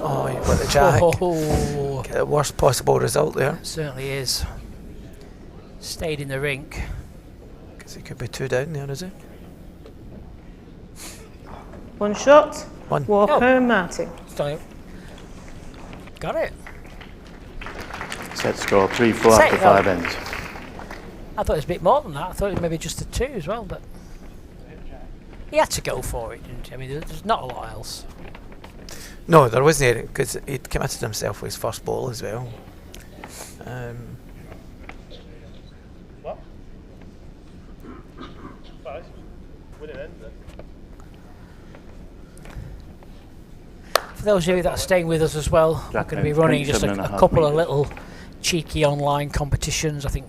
Oh, you've got the jack. Oh, Get the worst possible result there. certainly is. Stayed in the rink. Because he could be 2 down there, is he? 1 shot. One. Walker Oh. and Martin. Got it. Set score 3-4 Set after it up. 5 ends. I thought it was a bit more than that. I thought it was maybe just a 2 as well, but he had to go for it, didn't he? I mean, there's not a lot else. No, there wasn't any, because he'd committed himself with his first ball as well. What? Well, winning end then. For those of you that are staying with us as well, we're Jack going to be out, running just 27.5 a couple of metres. little cheeky online competitions. I think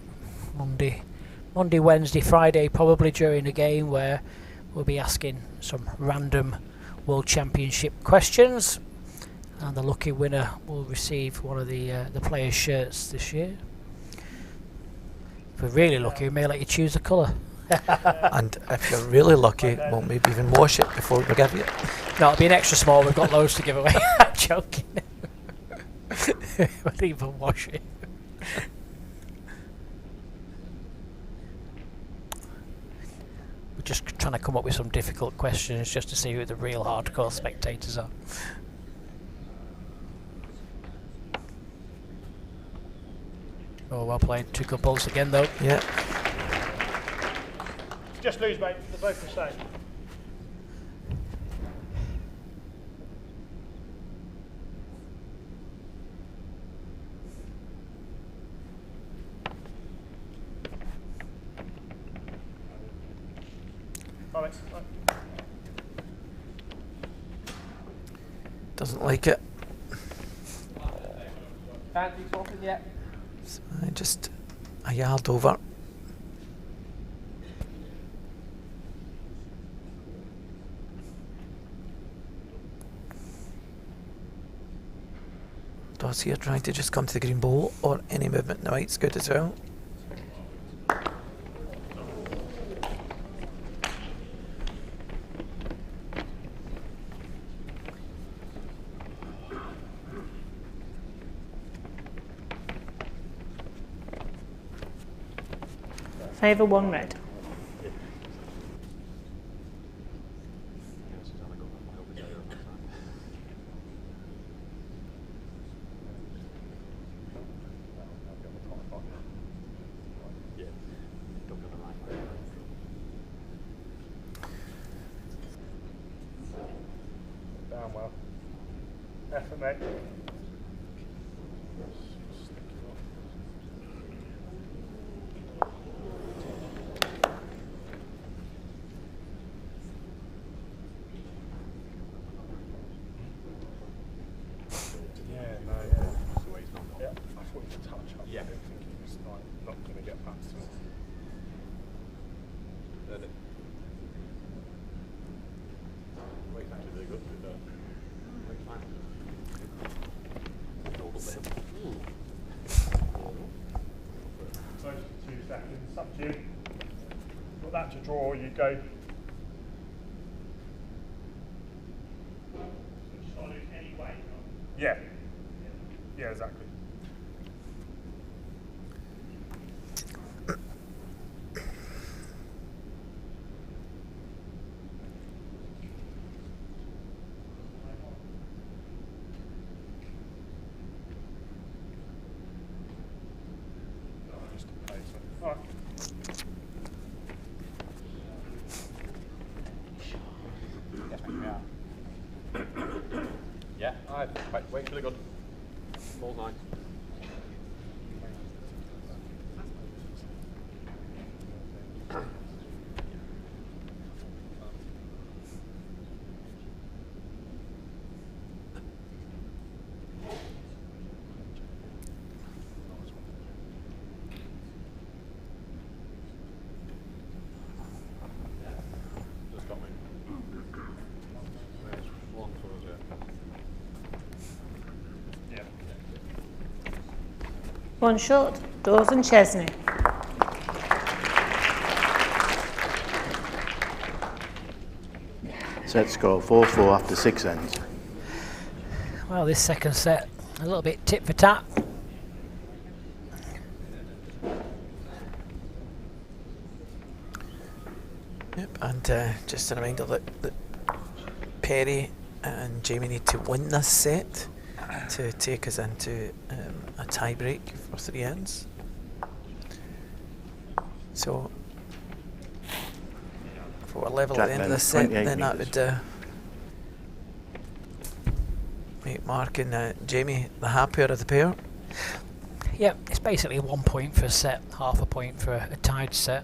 Monday, Wednesday, Friday, probably during the game, where we'll be asking some random World Championship questions, and the lucky winner will receive one of the players' shirts this year. If we're really lucky, we may let you choose a colour. And if you're really lucky, we'll maybe even wash it before we give you it. No, it'll be an extra small. We've got loads to give away. I'm joking. We'll even wash it. We're just trying to come up with some difficult questions just to see who the real hardcore spectators are. Oh, well played. 2 good balls again, though. Yeah. Just lose, mate. They're both the same. Right. Doesn't like it. Fancy swapping yet? So I just a yard over. Dawes here trying to just come to the green ball, or any movement in the white's good as well. Favour 1 red. Down well. Effort, mate. Seconds, up to you. Got that to draw, you go. Solid anyway. Yeah. Yeah, exactly. Alright. Yes, mate, we are. Yeah, wait, really good. Ball's nice. Just got me. There's one towards it. Yeah. 1 short, Dawes and Chesney. Set score 4-4 after 6 ends. Well, this second set, a little bit tit for tat. Yep, and just a reminder that Perry and Jamie need to win this set to take us into a tie break for 3 ends. So, if we're level at the end of this set, then that would make Mark and Jamie the happier of the pair. Yeah, it's basically 1 point for a set, half a point for a tied set.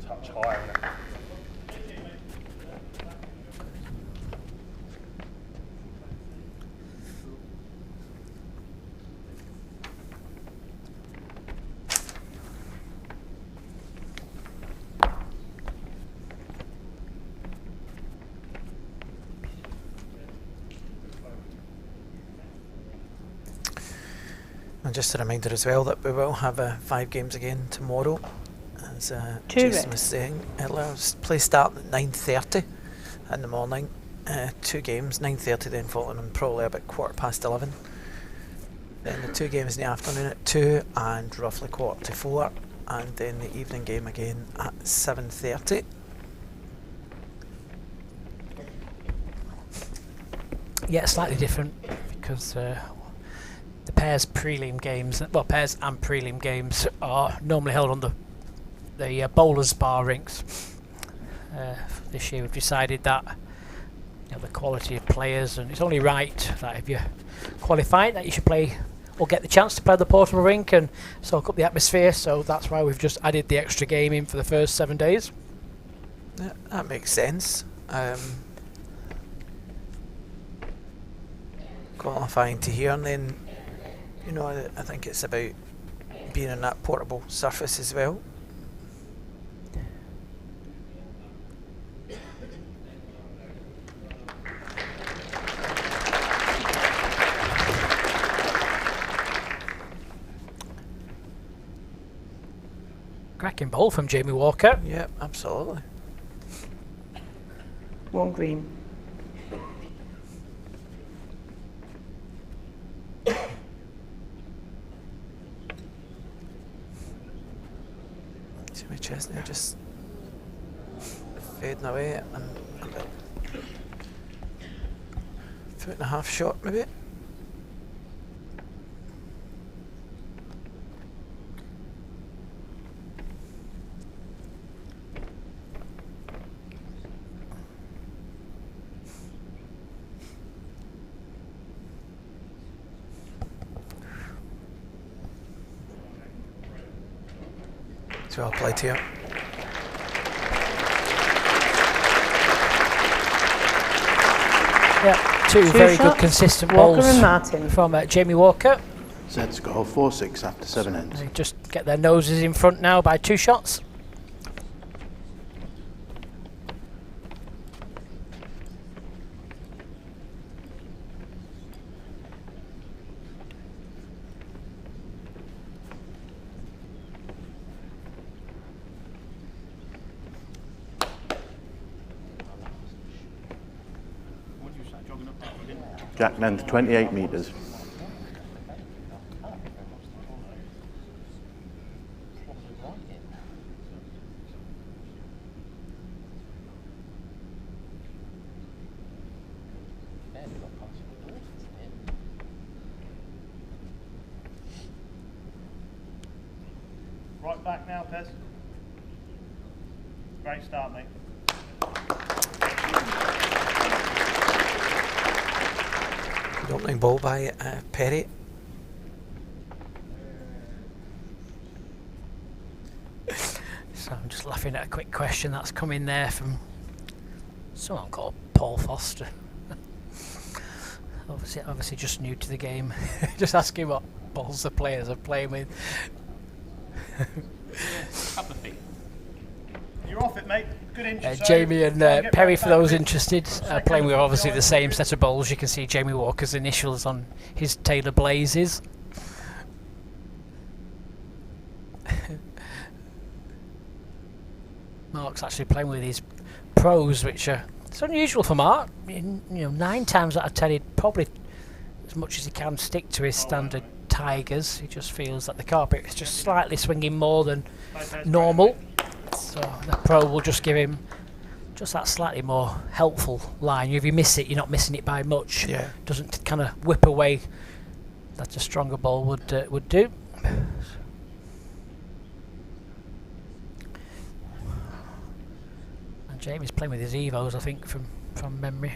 Touch higher in it. And just a reminder as well that we will have 5 games again tomorrow. As Two Jason red. was saying earlier, play start at 9:30 in the morning. 2 games, 9:30 then following on probably about 11:15. Then the 2 games in the afternoon at 2 and roughly 3:45, and then the evening game again at 7:30. Yeah, slightly different because the pairs prelim games, well, pairs and prelim games are normally held on the bowlers' bar rinks. This year we've decided that the quality of players, and it's only right that if you qualify that you should play or get the chance to play the portable rink and soak up the atmosphere. So that's why we've just added the extra game in for the first 7 days. Yeah, that makes sense. Qualifying to here, and then I think it's about being on that portable surface as well. Cracking bowl from Jamie Walker. Yep, absolutely. 1 green. J.Chestney just fading away and about 1.5 foot short maybe. It's well played here. Yeah, two very good consistent Walker bowls and Martin. from Jamie Walker. Set score 4-6 after 7 ends. They just get their noses in front now by 2 shots. Jack length 28 metres. Right back now, Pez. Great start, mate. Good opening ball by Perry. So I'm just laughing at a quick question that's come in there from someone called Paul Foster. obviously just new to the game. Just asking what balls the players are playing with. Apathy. You're off it, mate. Good inch. Jamie and Perry, for those interested, playing with obviously the same set of bowls. You can see Jamie Walker's initials on his Taylor Blazes. Mark's actually playing with his pros, which are it's unusual for Mark. 9 times out of 10, he'd probably, as much as he can, stick to his standard Tigers. He just feels that the carpet is just slightly swinging more than normal. So the pro will just give him just that slightly more helpful line. If you miss it, you're not missing it by much. Yeah. Doesn't kind of whip away that a stronger ball would do. And Jamie's playing with his Evos, I think, from memory.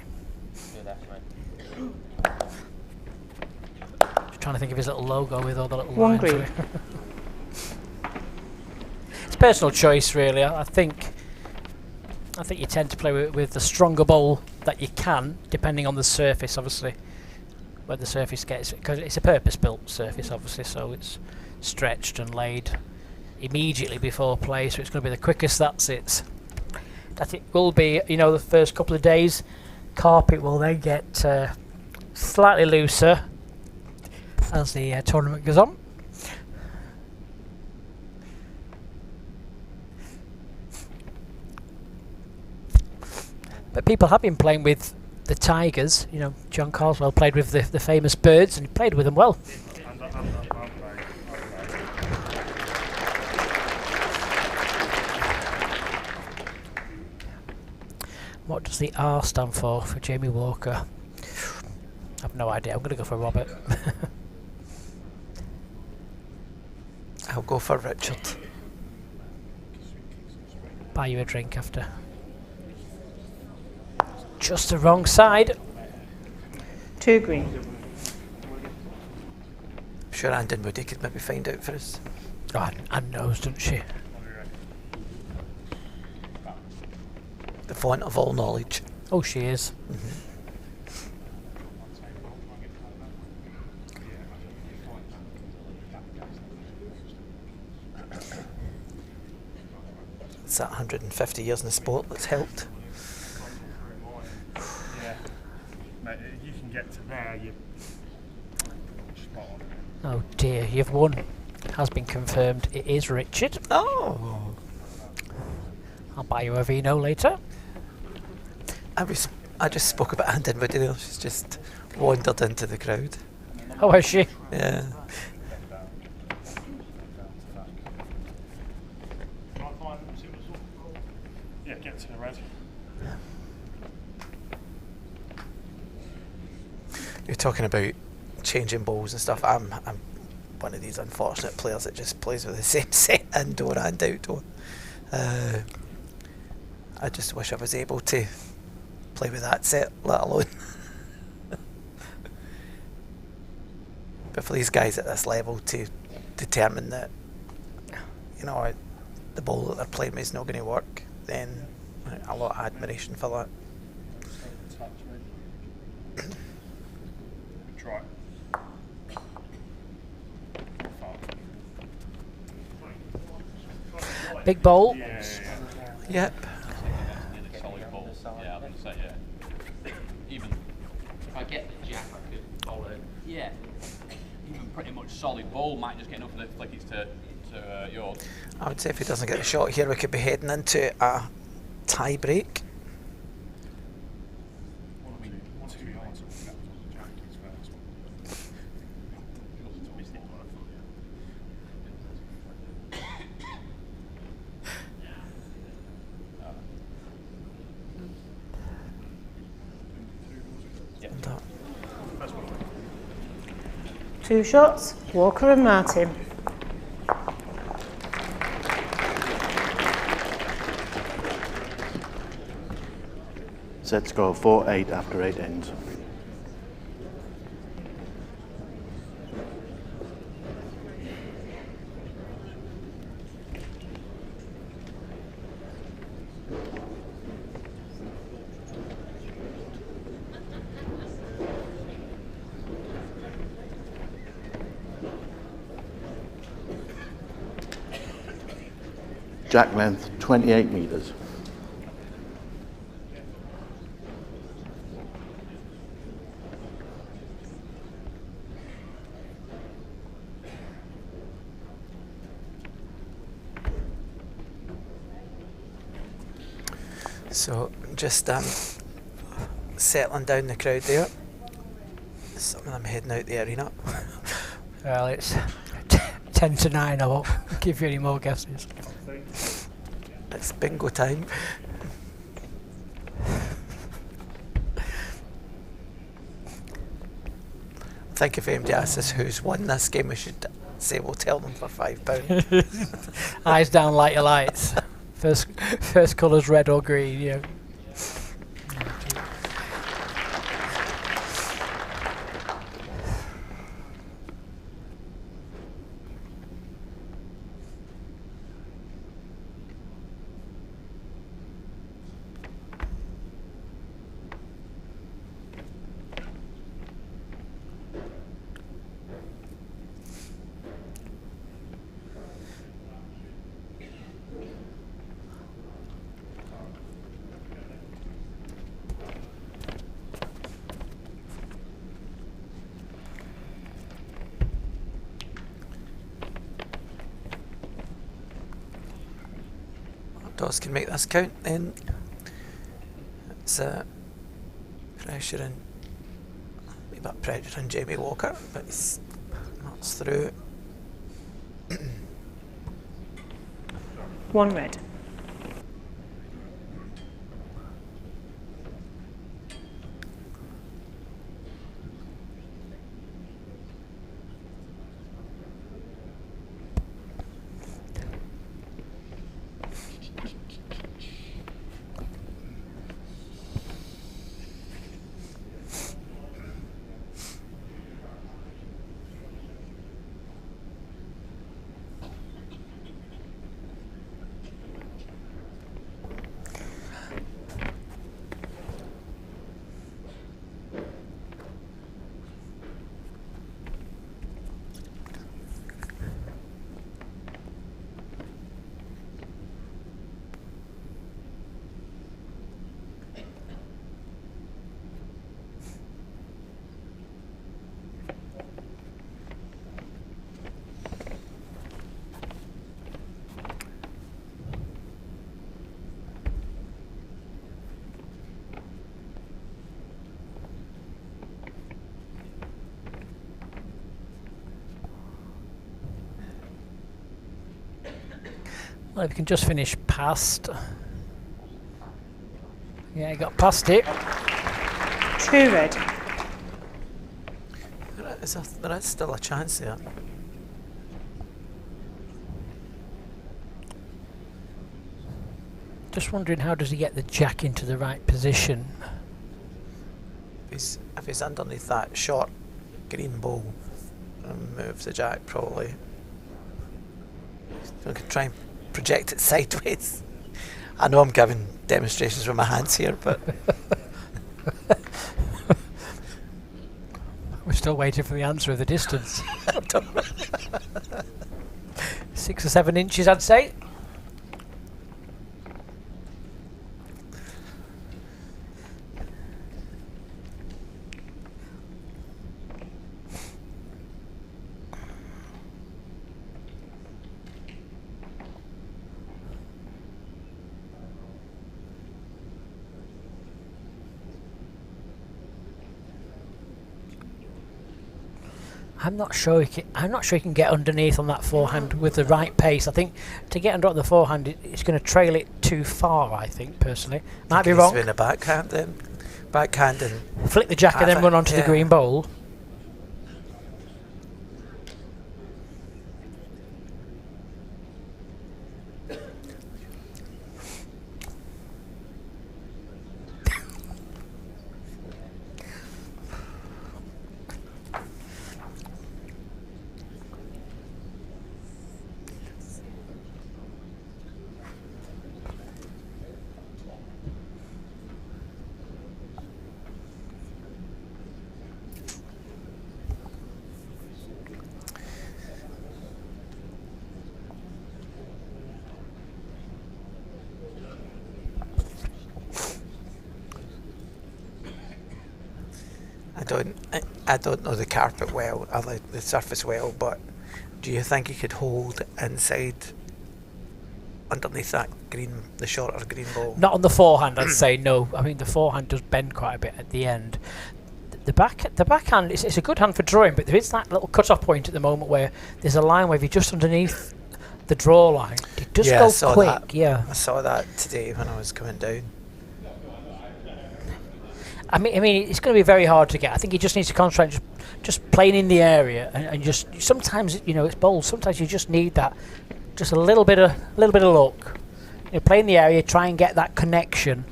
Just trying to think of his little logo with all the little 1 lines. green. It's personal choice, really. I think you tend to play with the stronger bowl that you can, depending on the surface, obviously. Where the surface gets, because it's a purpose-built surface, obviously, so it's stretched and laid immediately before play, so it's going to be the quickest. That it will be, the first couple of days. Carpet will then get slightly looser, as the tournament goes on. But people have been playing with the Tigers. You know, John Carswell played with the famous birds, and he played with them well. What does the R stand for Jamie Walker? I have no idea. I'm going to go for Robert. I'll go for Richard. Buy you a drink after. Just the wrong side. 2 green. I'm sure Anne Dinwoody could maybe find out for us. Oh, Anne knows, doesn't she? The font of all knowledge. Oh, she is. It's that 150 years in the sport that's helped. Yeah. Mate, if you can get to there, you're spot on. Oh dear, you've won. Has been confirmed. It is Richard. Oh! I'll buy you a vino later. I just spoke about Anne Dinwoody there. She's just wandered into the crowd. Oh, is she? Yeah. Yeah, get to the red. You're talking about changing balls and stuff. I'm one of these unfortunate players that just plays with the same set indoor and outdoor. I just wish I was able to play with that set, let alone. But for these guys at this level to determine that, you know, the ball that they're playing with is not going to work, then a lot of admiration for that. Try. Big bowl. Yep. Solid ball. Yeah, I was going to say, yeah. Even if I get the jack, I could bowl it. Yeah. Even pretty much solid ball might just get enough of it to flick it to yours. I would say if he doesn't get the shot here, we could be heading into a tie break. Two shots, Walker and Martin. Set score 4-8 after 8 ends. Jack length 28 meters. So just settling down the crowd there. Some of them heading out the arena. Well, it's 10 to 9. I won't give you any more guesses. It's bingo time. I think if M.Dawes is who's won this game, we should say we'll tell them for £5. Eyes down, light your lights. First colour's red or green, yeah. M.Dawes can make this count, then it's pressure and a bit of pressure on J.Walker, but he's not through. 1 red. Well, if you can just finish past. Yeah, he got past it. 2 red. There is still a chance there. Just wondering, how does he get the jack into the right position? If he's underneath that short green ball and moves the jack, probably. So I could try and project it sideways. I know I'm giving demonstrations with my hands here, but We're still waiting for the answer of the distance. 6 or 7 inches, I'd say. I'm not sure he can get underneath on that forehand with the right pace. I think to get under on the forehand, it's going to trail it too far. I think personally, might be wrong. In a backhand, then backhand and flick the jack and then run onto the green bowl. I don't know the carpet well, or the surface well, but do you think he could hold inside underneath that the shorter green ball? Not on the forehand, I'd say no. I mean, the forehand does bend quite a bit at the end. The backhand, it's a good hand for drawing, but there is that little cut-off point at the moment where there's a line where if you're just underneath the draw line, it does go quick. I saw that today when I was coming down. I mean, it's going to be very hard to get. I think he just needs to concentrate just playing in the area, and just sometimes, you know, it's bowls. Sometimes you just need that, just a little bit of luck. You know, play in the area, try and get that connection,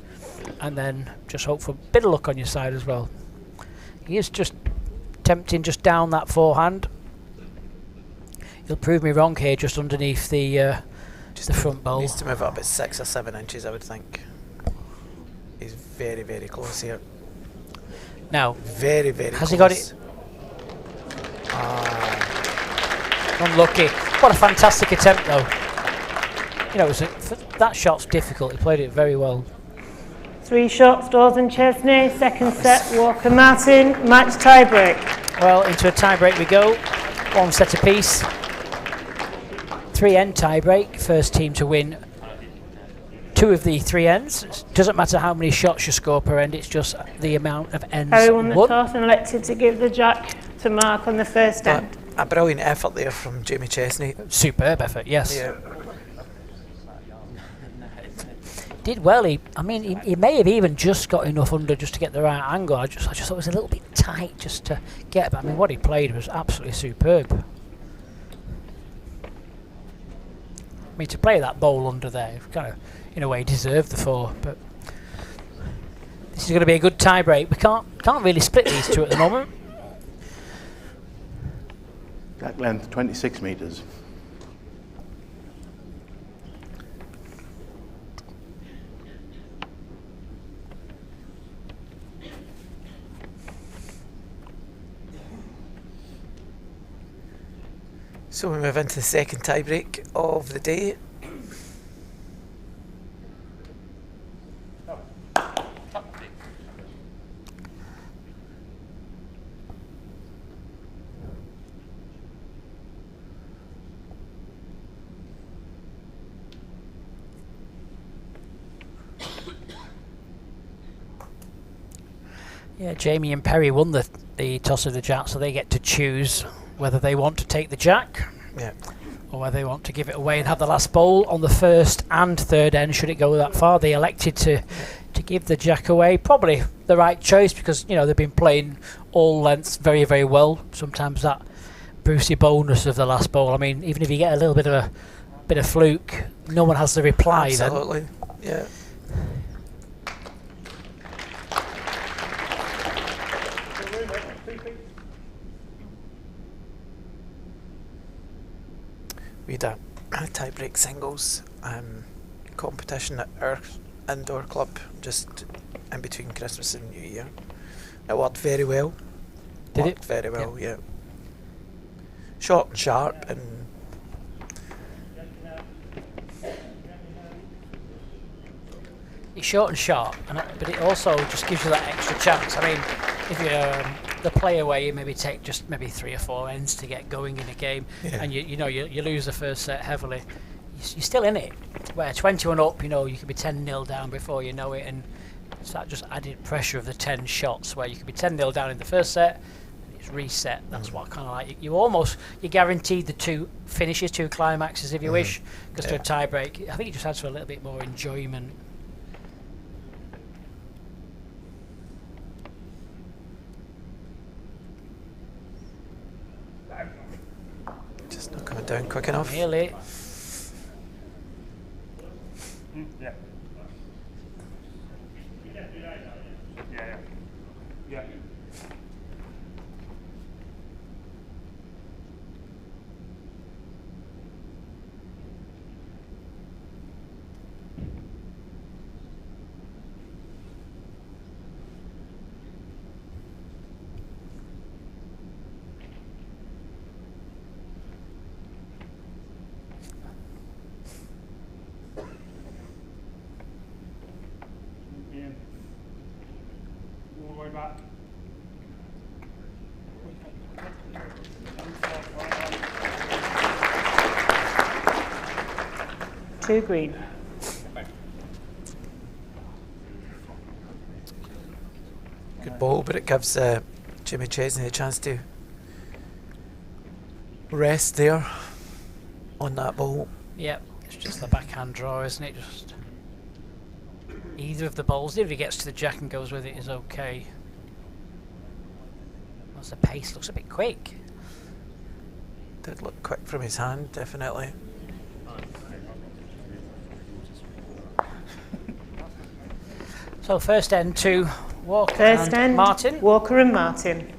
and then just hope for a bit of luck on your side as well. He is just tempting just down that forehand. He'll prove me wrong here, just underneath the front bowl. Needs to move up at 6 or 7 inches, I would think. He's very, very close here. Now, very, very has close. He got it? Unlucky. What a fantastic attempt, though. You know, that shot's difficult. He played it very well. 3 shots, Dawes and Chestney. Second set, Walker Martin. Match tiebreak. Well, into a tiebreak we go. 1 set apiece. 3-end tiebreak. First team to win 2 of the 3 ends. It doesn't matter how many shots you score per end, it's just the amount of ends Harry won the won. toss and elected to give the jack to Mark on the first end. A brilliant effort there from J.Chestney. Superb effort, yes. Yeah. Did well. He may have even just got enough under just to get the right angle. I just thought it was a little bit tight just to get. But I mean, what he played was absolutely superb. I mean, to play that bowl under there, kind of, in a way, deserved the 4. But this is going to be a good tie break. We can't really split these 2 at the moment. Jack length 26 metres. So we move into the second tiebreak of the day. Yeah, Jamie and Perry won the toss of the jack, so they get to choose whether they want to take the jack, Yeah. or whether they want to give it away and have the last bowl on the first and third end. Should it go that far, they elected to give the jack away. Probably the right choice, because they've been playing all lengths very, very well. Sometimes that Brucey bonus of the last bowl. I mean, even if you get a little bit of fluke, no one has the reply. Absolutely. Yeah. We had a tie-break singles competition at our indoor club just in between Christmas and New Year. It worked very well. Did worked it? very well, yeah. Short and sharp, and it's short and sharp, but it also just gives you that extra chance. I mean, if you're the player where you maybe take just maybe 3 or 4 ends to get going in a game, Yeah. and you lose the first set heavily, you're still in it. Where 21 up, you could be 10-0 down before you know it, and it's that just added pressure of the 10 shots where you could be 10-0 down in the first set, and it's reset. That's what I kind of like. You're guaranteed the 2 finishes, 2 climaxes if you wish, because to a tie break, I think it just adds for a little bit more enjoyment. just not coming down quick enough. Really. Yeah. Yeah. Yeah. All the way back. Two green. Good ball, but it gives J.Chestney a chance to rest there on that ball. Yep, it's just the backhand draw, isn't it? Just either of the bowls, if he gets to the jack and goes with it, is okay. Once the pace looks a bit quick. Did look quick from his hand, definitely. So first end to Walker First and end, Martin. Walker and Martin.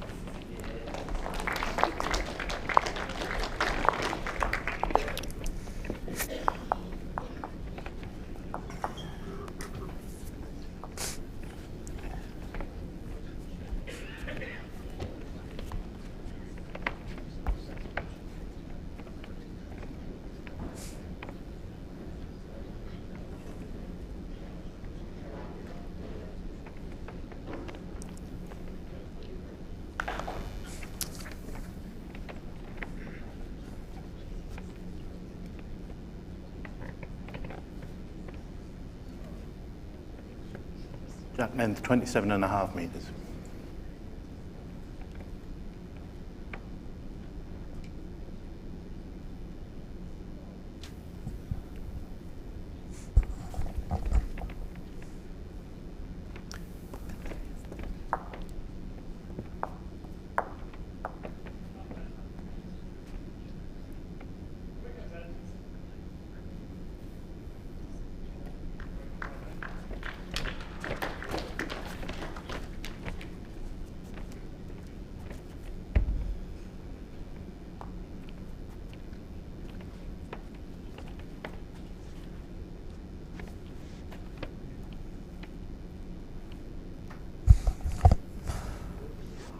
Jack length 27.5 metres.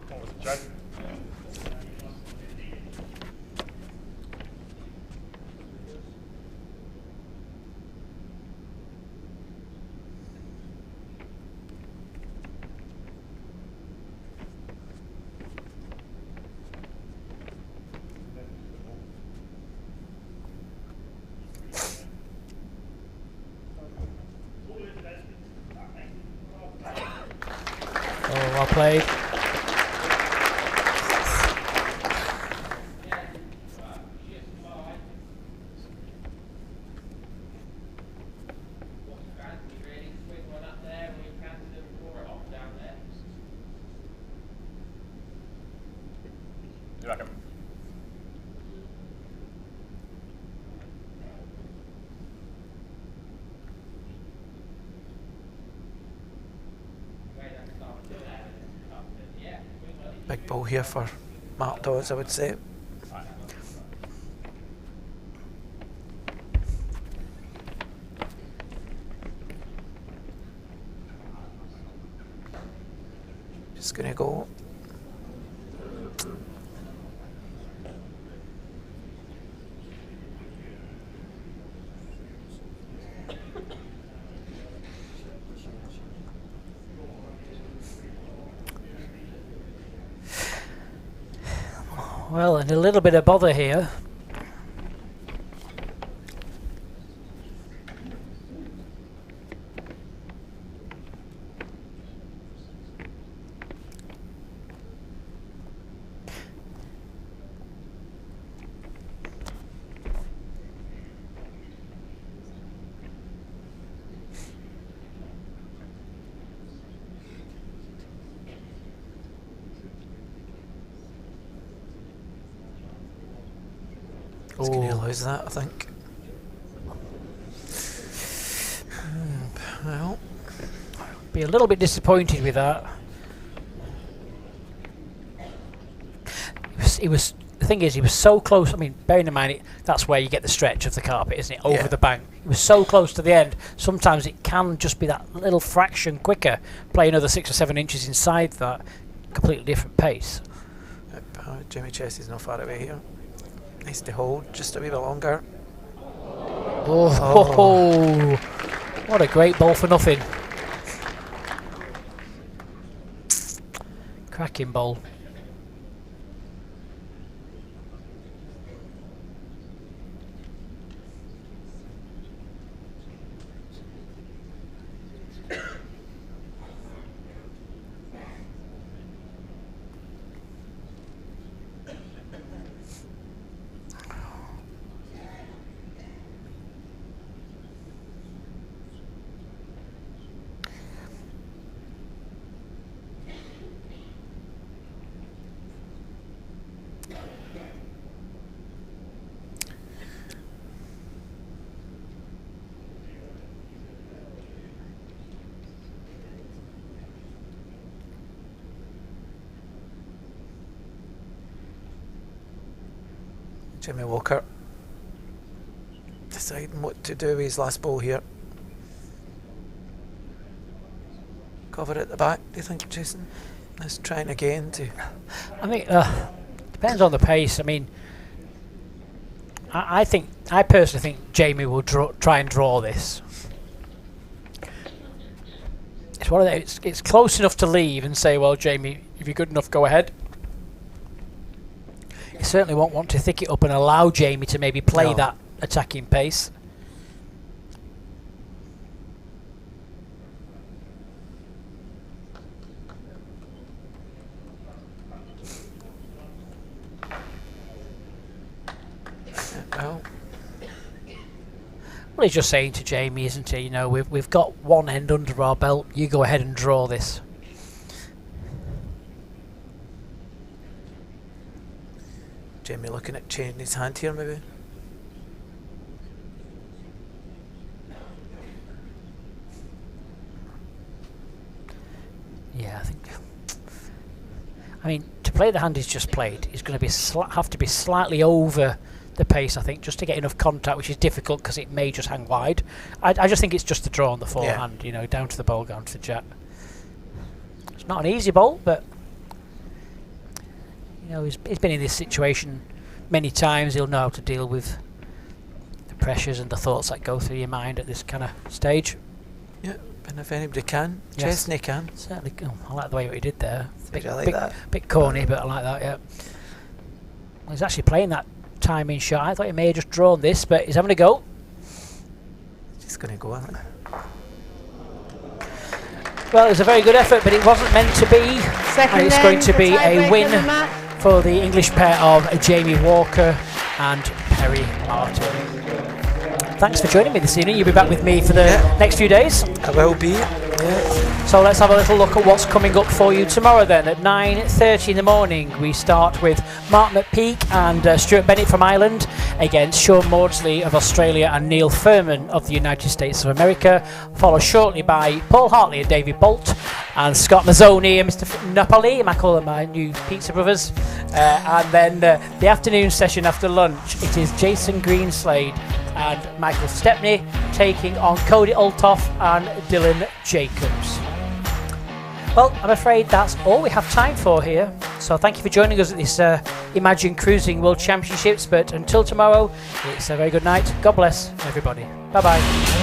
What was it, Joe? Oh, well played. You reckon? Big ball here for M.Dawes, I would say. Just going to go. Well, and a little bit of bother here. He's going to lose that, I think. Well, Be a little bit disappointed with that. The thing is, he was so close. I mean, bearing in mind, that's where you get the stretch of the carpet, isn't it? Over the bank. He was so close to the end. Sometimes it can just be that little fraction quicker. Play another 6 or 7 inches inside that. Completely different pace. J.Chestney's not far away here. Nice to hold, just a wee bit longer. Oh. What a great ball for nothing. Cracking ball. J.Walker deciding what to do with his last ball here. Cover at the back, do you think, Jason? Let's trying again to... I think depends on the pace. I mean, I personally think Jamie will try and draw this. It's one of the, it's close enough to leave and say, well, Jamie, if you're good enough, go ahead. You certainly won't want to thick it up and allow Jamie to maybe play that attacking pace. Well, he's just saying to Jamie, isn't he? You know, we've got one end under our belt. You go ahead and draw this. Jamie looking at changing his hand here, maybe. Yeah, I think. I mean, to play the hand he's just played, he's going to be have to be slightly over the pace, I think, just to get enough contact, which is difficult because it may just hang wide. I just think it's just the draw on the forehand, you know, down to the ball, down to the jack. It's not an easy ball, but you know, he's been in this situation many times. He'll know how to deal with the pressures and the thoughts that go through your mind at this kind of stage. Yeah, and if anybody can, Yes. Chestney can. Certainly. Oh, I like the way what he did there. I like that. Bit corny, but I like that, yeah. Well, he's actually playing that timing shot. I thought he may have just drawn this, but he's having a go. He's going to go, isn't it? Well, it was a very good effort, but it wasn't meant to be. Second And it's then, going to the be a tiebreaker win of the match. for the English pair of J.Walker and P.Martin. Thanks for joining me this evening. You'll be back with me for the next few days. I will be. Yeah. So let's have a little look at what's coming up for you tomorrow then. At 9:30 in the morning, we start with Mark McPeak and Stuart Bennett from Ireland against Sean Maudsley of Australia and Neil Furman of the United States of America, followed shortly by Paul Hartley and David Bolt and Scott Mazzoni and Mr. Napoli. I call them my new pizza brothers. And then the afternoon session after lunch, it is Jason Greenslade and Michael Stepney taking on Cody Olthoff and Dylan Jacobs. Well, I'm afraid that's all we have time for here. So thank you for joining us at this Imagine Cruising World Championships. But until tomorrow, it's a very good night. God bless everybody. Bye-bye.